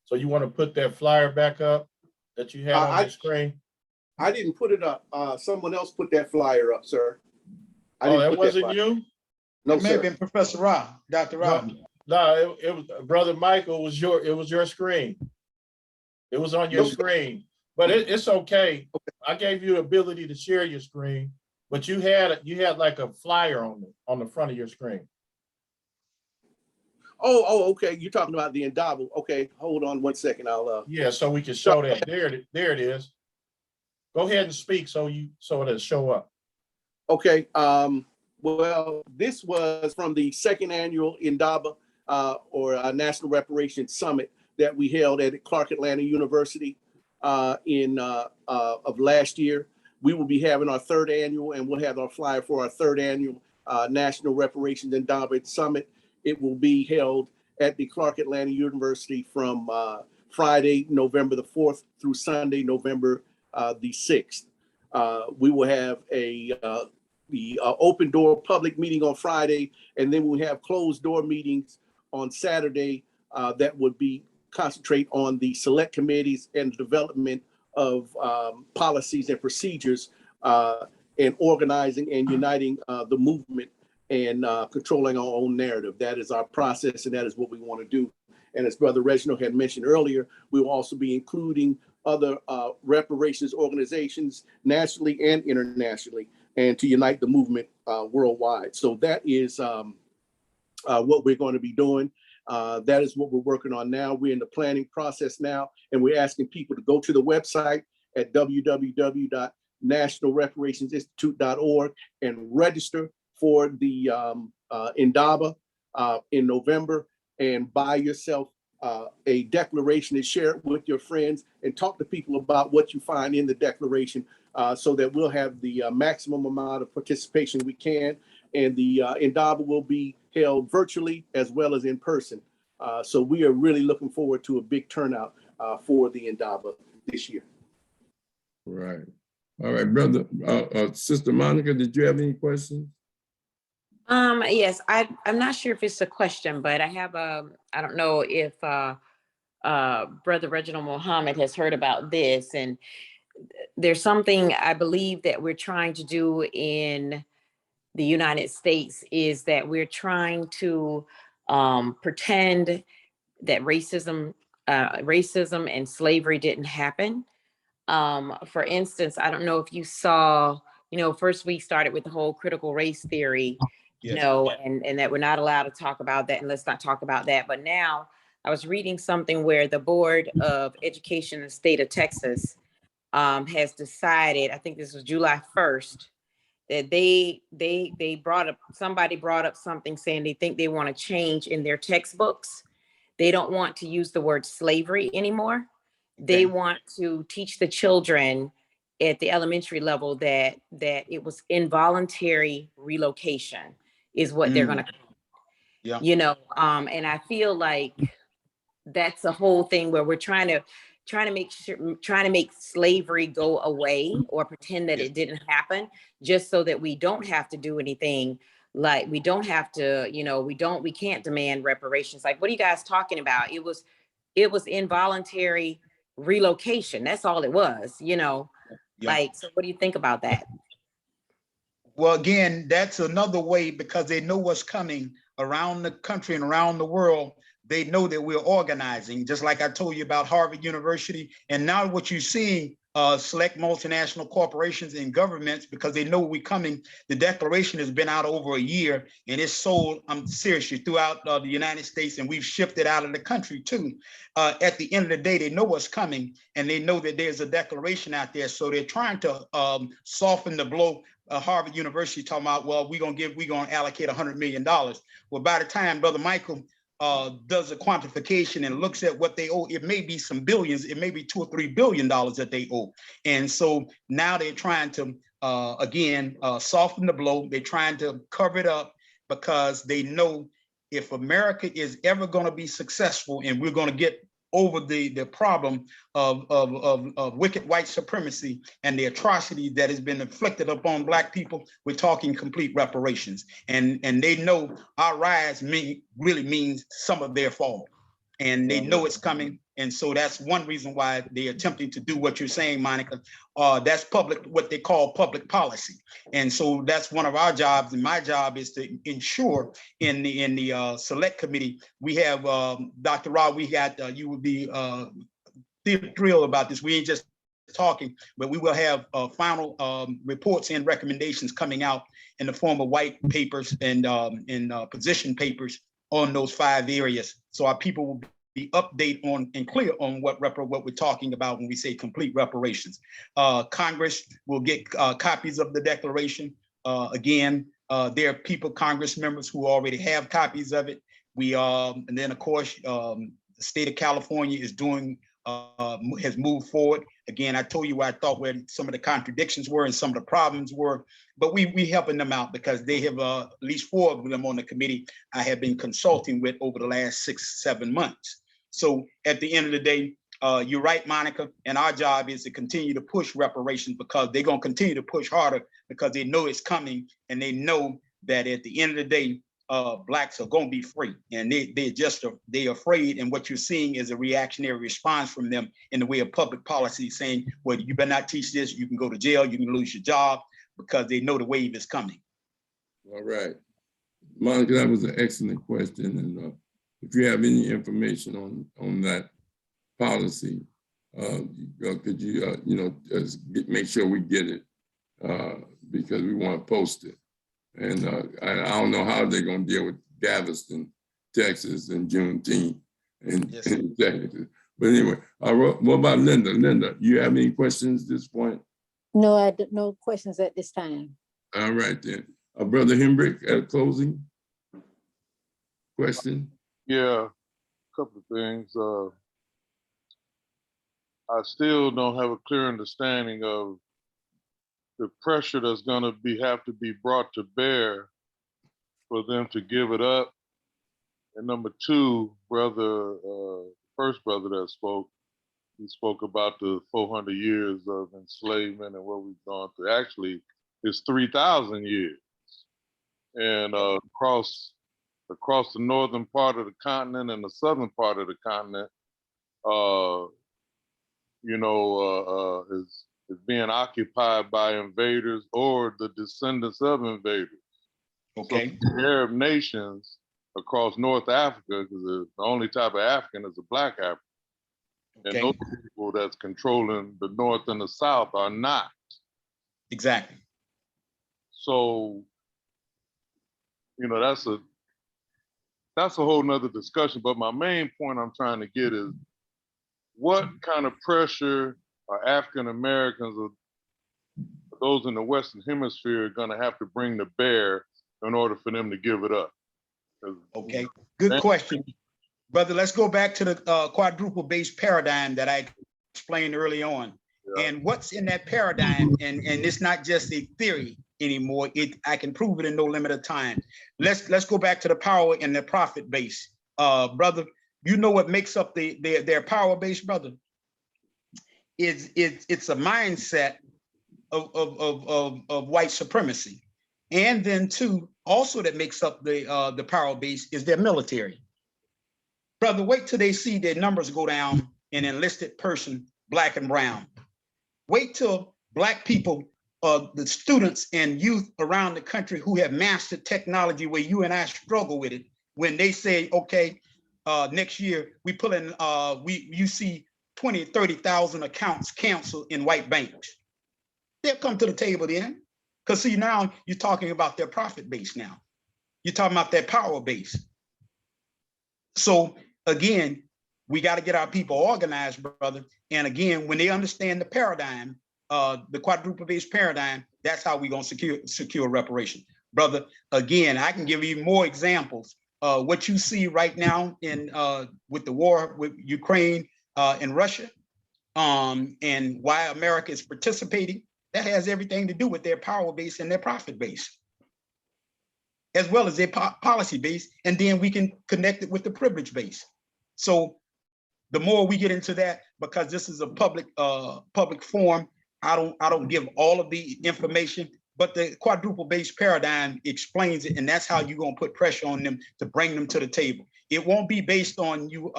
So you want to put that flyer back up that you had on the screen? I didn't put it up. Someone else put that flyer up, sir. That wasn't you? No, it may have been Professor Rob, Dr. Rob. No, it was Brother Michael. It was your screen. It was on your screen, but it's okay. I gave you the ability to share your screen, but you had like a flyer on the front of your screen. Oh, okay. You're talking about the Indaba. Okay, hold on 1 second. I'll yeah, so we can show that. There it is. Go ahead and speak so it'll show up. Okay. Well, this was from the second annual Indaba or National Reparations Summit that we held at Clark Atlanta University of last year. We will be having our third annual, and we'll have our flyer for our third annual National Reparations Indaba Summit. It will be held at the Clark Atlanta University from Friday, November the 4th through Sunday, November the 6th. We will have the open door public meeting on Friday, and then we'll have closed door meetings on Saturday that would be concentrate on the select committees and the development of policies and procedures and organizing and uniting the movement and controlling our own narrative. That is our process, and that is what we want to do. And as Brother Reginald had mentioned earlier, we will also be including other reparations organizations nationally and internationally, and to unite the movement worldwide. So that is what we're going to be doing. That is what we're working on now. We're in the planning process now, and we're asking people to go to the website at www.nationalreparationsinstitute.org and register for the Indaba in November, and buy yourself a declaration and share it with your friends, and talk to people about what you find in the declaration so that we'll have the maximum amount of participation we can. and the Indaba will be held virtually as well as in person. So we are really looking forward to a big turnout for the Indaba this year. Right. All right, brother. Sister Monica, did you have any questions? Yes, I'm not sure if it's a question, but I have I don't know if Brother Reginald Muhammad has heard about this, and there's something I believe that we're trying to do in the United States is that we're trying to pretend that racism and slavery didn't happen. For instance, I don't know if you saw, first we started with the whole critical race theory, and that we're not allowed to talk about that, and let's not talk about that. But now I was reading something where the Board of Education in the state of Texas has decided, I think this was July 1st, that somebody brought up something saying they think they want to change in their textbooks. They don't want to use the word slavery anymore. They want to teach the children at the elementary level that it was involuntary relocation is what they're going to, and I feel like that's a whole thing where we're trying to make slavery go away or pretend that it didn't happen, just so that we don't have to do anything. Like we don't have to, we can't demand reparations. Like, what are you guys talking about? It was involuntary relocation. That's all it was, Like, so what do you think about that? Well, again, that's another way, because they know what's coming around the country and around the world. They know that we're organizing, just like I told you about Harvard University. And now what you're seeing, select multinational corporations and governments, because they know we're coming. The declaration has been out over a year, and it's sold, I'm seriously, throughout the United States, and we've shipped it out of the country too. At the end of the day, they know what's coming, and they know that there's a declaration out there. So they're trying to soften the blow. Harvard University talking about, well, we're going to allocate $100 million. Well, by the time Brother Michael does a quantification and looks at what they owe, it may be some billions, it may be $2 or $3 billion that they owe. And so now they're trying to, soften the blow. They're trying to cover it up, because they know if America is ever going to be successful and we're going to get over the problem of wicked white supremacy and the atrocity that has been inflicted upon Black people, we're talking complete reparations. And they know our rise really means some of their fall. And they know it's coming. And so that's one reason why they're attempting to do what you're saying, Monica. That's what they call public policy. And so that's one of our jobs. And my job is to ensure in the select committee, we have Dr. Rob, we got, you would be thrilled about this. We ain't just talking, but we will have final reports and recommendations coming out in the form of white papers and position papers on those 5 areas. So our people will be updated on and clear on what we're talking about when we say complete reparations. Congress will get copies of the declaration. There are Congress members who already have copies of it. And then of course, the state of California is doing, has moved forward. Again, I told you where I thought where some of the contradictions were and some of the problems were, but we helping them out, because they have at least 4 of them on the committee I have been consulting with over the last 6-7 months. So at the end of the day, you're right, Monica, and our job is to continue to push reparations, because they're going to continue to push harder, because they know it's coming, and they know that at the end of the day, Blacks are going to be free, and they're afraid. And what you're seeing is a reactionary response from them in the way of public policy, saying, well, you better not teach this, you can go to jail, you can lose your job, because they know the wave is coming. All right, Monica, that was an excellent question. And if you have any information on that policy, could you, make sure we get it, because we want to post it. And I don't know how they're going to deal with Galveston, Texas, and Juneteenth. But anyway, what about Linda? Linda, you have any questions at this point? No, I don't, no questions at this time. All right then. Brother Hembrick, at a closing question? Yeah, a couple of things. I still don't have a clear understanding of the pressure that's going to have to be brought to bear for them to give it up. And number two, first brother that spoke, he spoke about the 400 years of enslavement and what we've gone through. Actually, it's 3,000 years. And across the northern part of the continent and the southern part of the continent, is being occupied by invaders or the descendants of invaders. Okay. So the Arab nations across North Africa, because the only type of African is a black African. Okay. And those people that's controlling the North and the South are not. Exactly. So, that's a whole nother discussion. But my main point I'm trying to get is, what kind of pressure are African Americans or those in the Western Hemisphere going to have to bring to bear in order for them to give it up? Okay, good question. Brother, let's go back to the quadruple-based paradigm that I explained early on. Yeah. And what's in that paradigm, and it's not just a theory anymore, I can prove it in no limit of time. Let's go back to the power and the profit base. Brother, you know what makes up their power base, brother? It's a mindset of white supremacy. And then two, also that makes up the power base is their military. Brother, wait till they see their numbers go down in enlisted person, black and brown. Wait till black people, the students and youth around the country who have mastered technology where you and I struggle with it, when they say, okay, next year we pull in, you see 20, 30,000 accounts canceled in white banks. They'll come to the table then. Because see, now you're talking about their profit base now. You're talking about their power base. So again, we got to get our people organized, brother. And again, when they understand the paradigm, the quadruple-based paradigm, that's how we're going to secure reparation. Brother, again, I can give you more examples. What you see right now in with the war with Ukraine and Russia, and why America is participating, that has everything to do with their power base and their profit base, as well as their policy base. And then we can connect it with the privilege base. So the more we get into that, because this is a public forum, I don't give all of the information, but the quadruple based paradigm explains it. And that's how you're going to put pressure on them to bring them to the table. It won't be based on you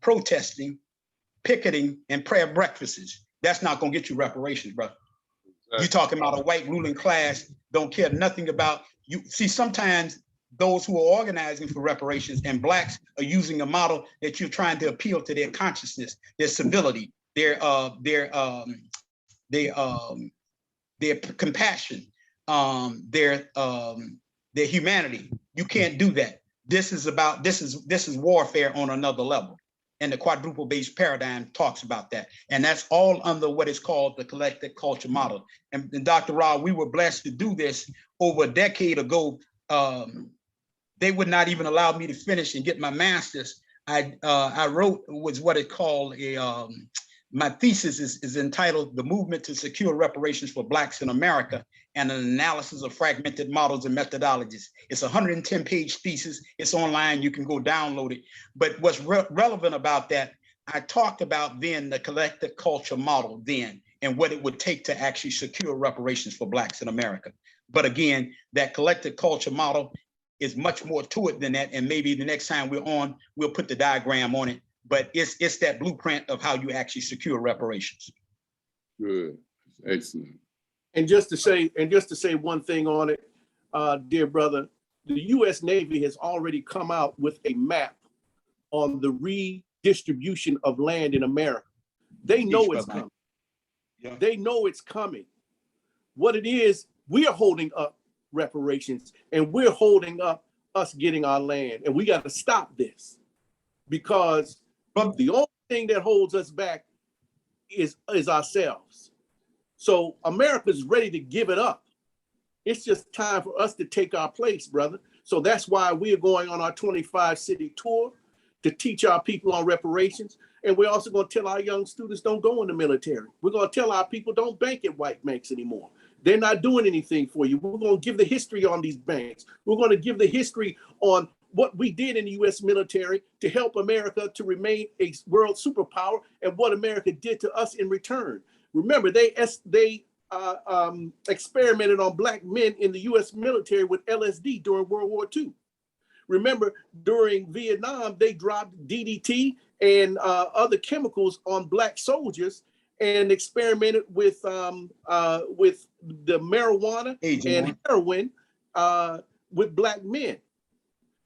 protesting, picketing, and prayer breakfasts. That's not going to get you reparations, brother. Exactly. You're talking about a white ruling class, don't care nothing about you. See, sometimes those who are organizing for reparations and blacks are using a model that you're trying to appeal to their consciousness, their civility, their compassion, their humanity. You can't do that. This is warfare on another level. And the quadruple-based paradigm talks about that. And that's all under what is called the collective culture model. And Dr. Ra, we were blessed to do this over a decade ago. They would not even allow me to finish and get my master's. I wrote was what it called my thesis is entitled The Movement to Secure Reparations for Blacks in America and an Analysis of Fragmented Models and Methodologies. It's a 110-page thesis. It's online. You can go download it. But what's relevant about that, I talked about then the collective culture model then and what it would take to actually secure reparations for Blacks in America. But again, that collective culture model is much more to it than that. And maybe the next time we're on, we'll put the diagram on it. But it's that blueprint of how you actually secure reparations. Good, excellent. And just to say one thing on it, dear brother, the U.S. Navy has already come out with a map on the redistribution of land in America. They know it's coming. Yeah. They know it's coming. What it is, we're holding up reparations and we're holding up us getting our land. And we got to stop this, because the only thing that holds us back is ourselves. So America's ready to give it up. It's just time for us to take our place, brother. So that's why we are going on our 25-city tour to teach our people on reparations. And we're also going to tell our young students don't go in the military. We're going to tell our people don't bank at white banks anymore. They're not doing anything for you. We're going to give the history on these banks. We're going to give the history on what we did in the U.S. military to help America to remain a world superpower and what America did to us in return. Remember, they experimented on Black men in the U.S. military with LSD during World War II. Remember, during Vietnam, they dropped DDT and other chemicals on Black soldiers and experimented with the marijuana and heroin with Black men.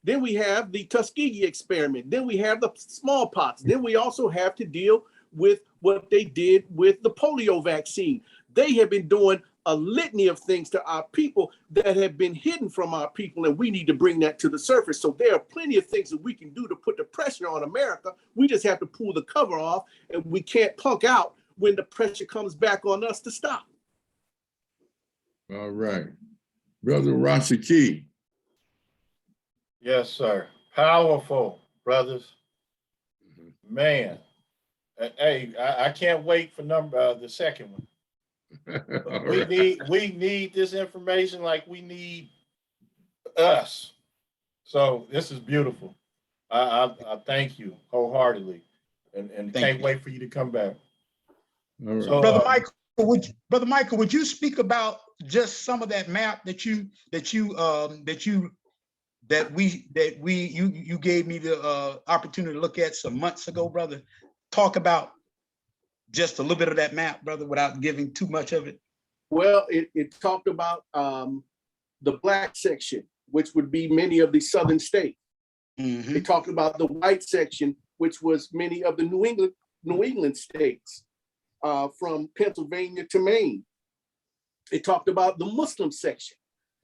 Then we have the Tuskegee experiment. Then we have the smallpox. Then we also have to deal with what they did with the polio vaccine. They have been doing a litany of things to our people that have been hidden from our people, and we need to bring that to the surface. So there are plenty of things that we can do to put the pressure on America. We just have to pull the cover off, and we can't punk out when the pressure comes back on us to stop. All right. Brother Rashaki. Yes, sir. Powerful, brothers. Man. Hey, I can't wait for the second one. We need this information like we need us. So this is beautiful. I thank you wholeheartedly, and can't wait for you to come back. Right. So, Brother Michael, would you speak about just some of that map that you gave me the opportunity to look at some months ago, brother? Talk about just a little bit of that map, brother, without giving too much of it. Well, it talked about the Black section, which would be many of the southern states. Mm-hmm. It talked about the white section, which was many of the New England states, from Pennsylvania to Maine. It talked about the Muslim section.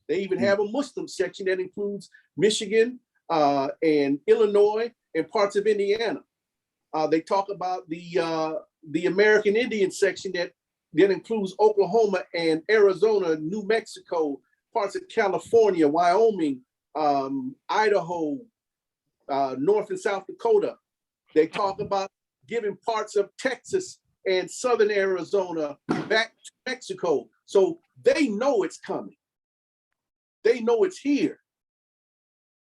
They even have a Muslim section that includes Michigan and Illinois and parts of Indiana. They talk about the American Indian section that includes Oklahoma and Arizona, New Mexico, parts of California, Wyoming, Idaho, North and South Dakota. They talk about giving parts of Texas and Southern Arizona back to Mexico. So they know it's coming. They know it's here.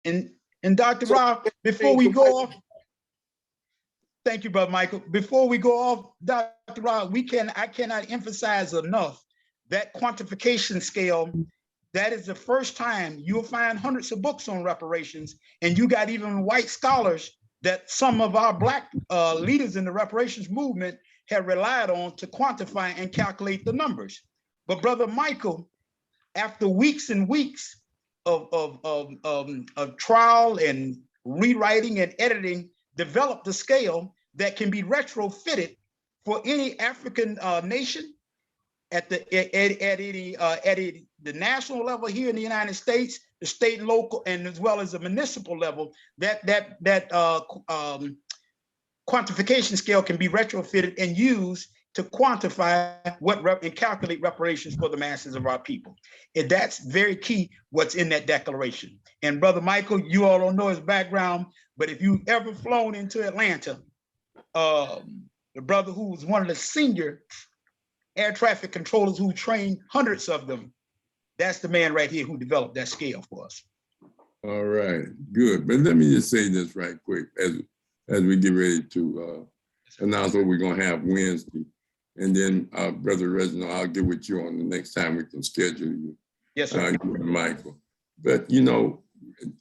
And Dr. Rob, before we go off, thank you, Brother Michael. Before we go off, Dr. Rob, I cannot emphasize enough that quantification scale. That is the first time you'll find hundreds of books on reparations, and you got even white scholars that some of our Black leaders in the reparations movement have relied on to quantify and calculate the numbers. But Brother Michael, after weeks and weeks of trial and rewriting and editing, developed a scale that can be retrofitted for any African nation at the national level here in the United States, the state and local, and as well as the municipal level. That quantification scale can be retrofitted and used to quantify and calculate reparations for the masses of our people. And that's very key, what's in that declaration. And Brother Michael, you all don't know his background, but if you've ever flown into Atlanta, the brother who was one of the senior air traffic controllers who trained hundreds of them, that's the man right here who developed that scale for us. All right, good. But let me just say this right quick as we get ready to announce what we're gonna have Wednesday. And then Brother Reginald, I'll get with you on the next time we can schedule you. Yes, sir. You and Michael. But you know,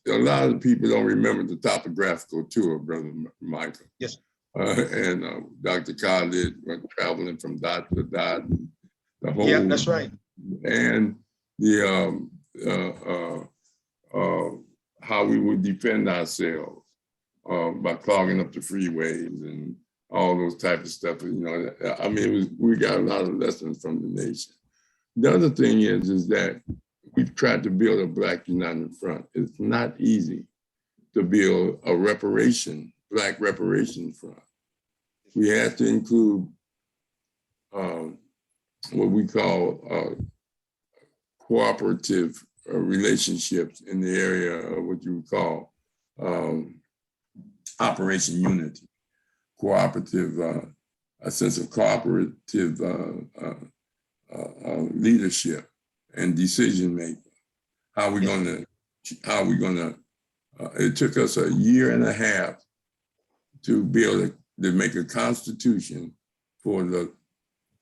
a lot of people don't remember the topographical tour, Brother Michael. Yes. And Dr. Khalid went traveling from dot to dot. The whole, yeah, that's right. And the how we would defend ourselves by clogging up the freeways and all those type of stuff. You know, I mean, we got a lot of lessons from the nation. The other thing is that we've tried to build a Black United Front. It's not easy to build a Black reparation front. We had to include what we call cooperative relationships in the area of what you would call Operation Unity. Cooperative, a sense of cooperative leadership and decision making. How we gonna? It took us a year and a half to be able to make a constitution for the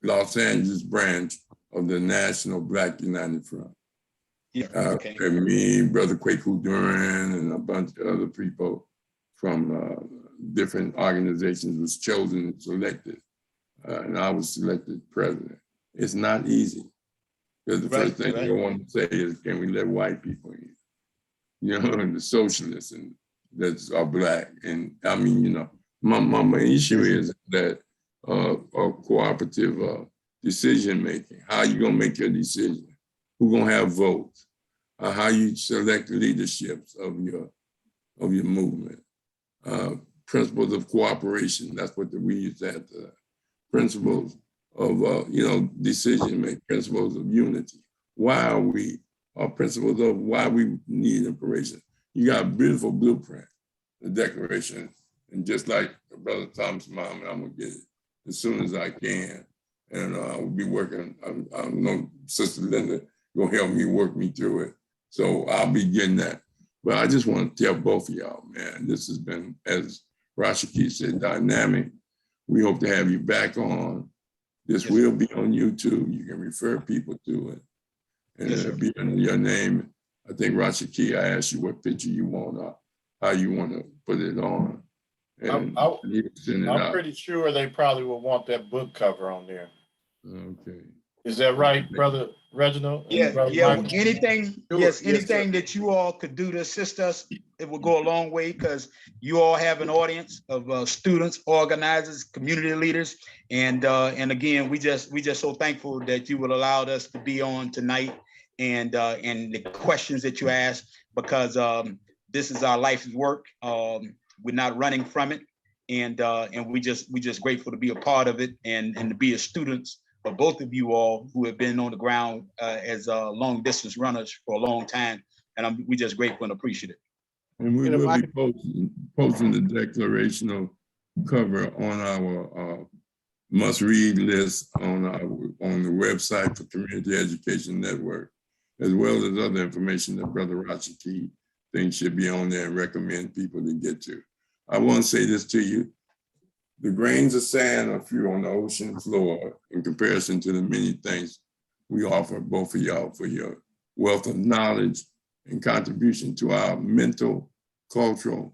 Los Angeles branch of the National Black United Front. Yeah, okay. And me, Brother Kwaku Duran, and a bunch of other people from different organizations was chosen and selected. And I was selected president. It's not easy. Because the first thing you want to say is, can we let white people in? You know, and the socialists and that are black. And I mean, you know, my issue is that a cooperative decision making. How you gonna make your decision? Who gonna have votes? How you select the leaderships of your movement? Principles of cooperation. That's what we use that. Principles of decision making. Principles of unity. Why are we? Principles of why we need reparation. You got a beautiful blueprint, the declaration, and just like Brother Thomas' mom, I'm gonna get it as soon as I can, and I will be working. I know Sister Linda gonna help me work me through it, so I'll be getting that. But I just want to tell both of y'all, man, this has been, as Rashaki said, dynamic. We hope to have you back on. This will be on YouTube. You can refer people to it. And it'll be under your name. I think Rashaki, I asked you what picture you want, how you want to put it on. And I'm pretty sure they probably will want that book cover on there. Okay. Is that right, Brother Reginald? Yeah, Brother yeah. Michael? Anything that you all could do to assist us, it will go a long way, because you all have an audience of students, organizers, community leaders, and again, we just so thankful that you would allow us to be on tonight, and the questions that you asked, because this is our life's work. We're not running from it, and we just grateful to be a part of it, and to be as students. But both of you all who have been on the ground as long distance runners for a long time, and we just grateful and appreciative. And we will be posting the declarational cover on our must-read list on the website for Community Education Network, as well as other information that Brother Rashaki thinks should be on there and recommend people to get to. I want to say this to you. The grains of sand are few on the ocean floor in comparison to the many things we offer both of y'all for your wealth of knowledge and contribution to our mental, cultural,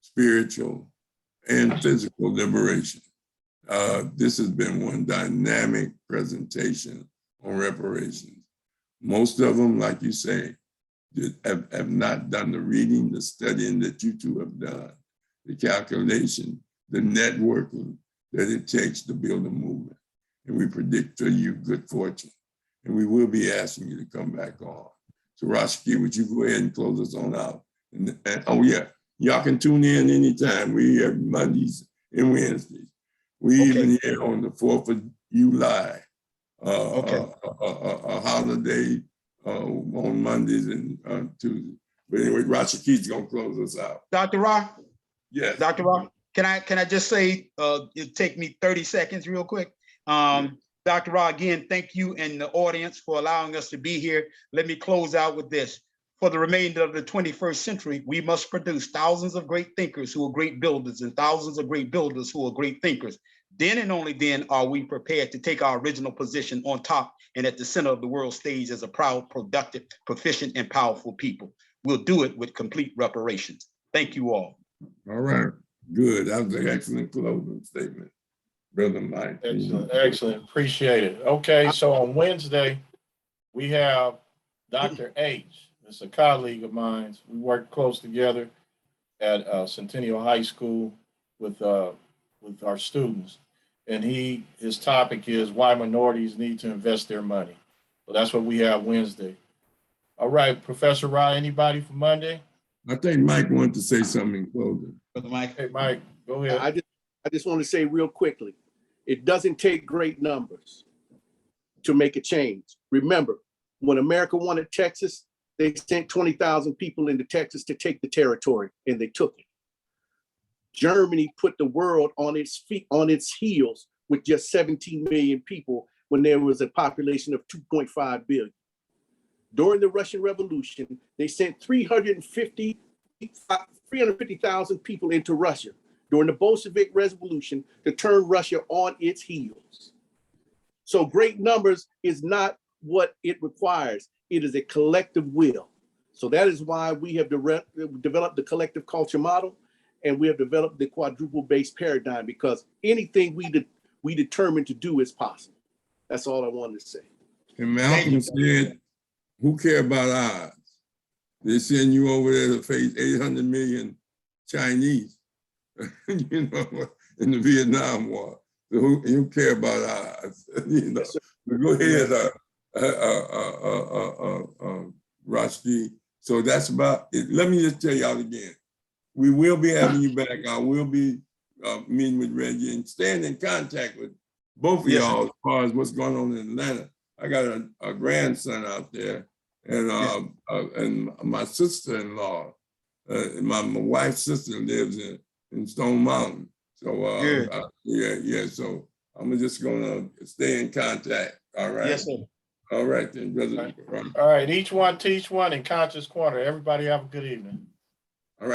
spiritual, and physical liberation. This has been one dynamic presentation on reparations. Most of them, like you say, have not done the reading, the studying that you two have done, the calculation, the networking that it takes to build a movement. And we predict to you good fortune. And we will be asking you to come back on. So Rashaki, would you go ahead and close us on out? And oh yeah, y'all can tune in anytime. We have Mondays and Wednesdays. We even here on the 4th of July, a holiday on Mondays and Tuesdays. But anyway, Rashaki's gonna close us out. Dr. Ra? Yes. Dr. Ra, can I just say, it'll take me 30 seconds real quick. Dr. Ra, again, thank you and the audience for allowing us to be here. Let me close out with this. For the remainder of the 21st century, we must produce thousands of great thinkers who are great builders and thousands of great builders who are great thinkers. Then and only then are we prepared to take our original position on top and at the center of the world stage as a proud, productive, proficient, and powerful people. We'll do it with complete reparations. Thank you all. All right, good. That was an excellent closing statement, Brother Mike. Excellent, excellent. Appreciate it. Okay, so on Wednesday, we have Dr. H. It's a colleague of mine. We work close together at Centennial High School with our students. And his topic is why minorities need to invest their money. So that's what we have Wednesday. All right, Professor Ra, anybody for Monday? I think Mike wanted to say something in closing. Brother Mike. Hey, Mike, go ahead. I just want to say real quickly, it doesn't take great numbers to make a change. Remember, when America wanted Texas, they sent 20,000 people into Texas to take the territory, and they took it. Germany put the world on its feet, on its heels, with just 17 million people when there was a population of 2.5 billion. During the Russian Revolution, they sent 350,000 people into Russia during the Bolshevik Revolution to turn Russia on its heels. So great numbers is not what it requires. It is a collective will. So that is why we have developed the collective culture model, and we have developed the quadruple-based paradigm, because anything we determine to do is possible. That's all I wanted to say. And Malcolm said, who care about odds? They send you over there to face 800 million Chinese, you know, in the Vietnam War. So who care about odds? You know, but go ahead, Rashid. So that's about it. Let me just tell y'all again. We will be having you back. I will be meeting with Reggie and staying in contact with both of y'all as far as what's going on in Atlanta. I got a grandson out there, and my sister-in-law, my wife's sister lives in Stone Mountain. So so I'm just gonna stay in contact. All right. Yes, sir. All right then, brother. All right, each one teach one in Conscious Corner. Everybody have a good evening.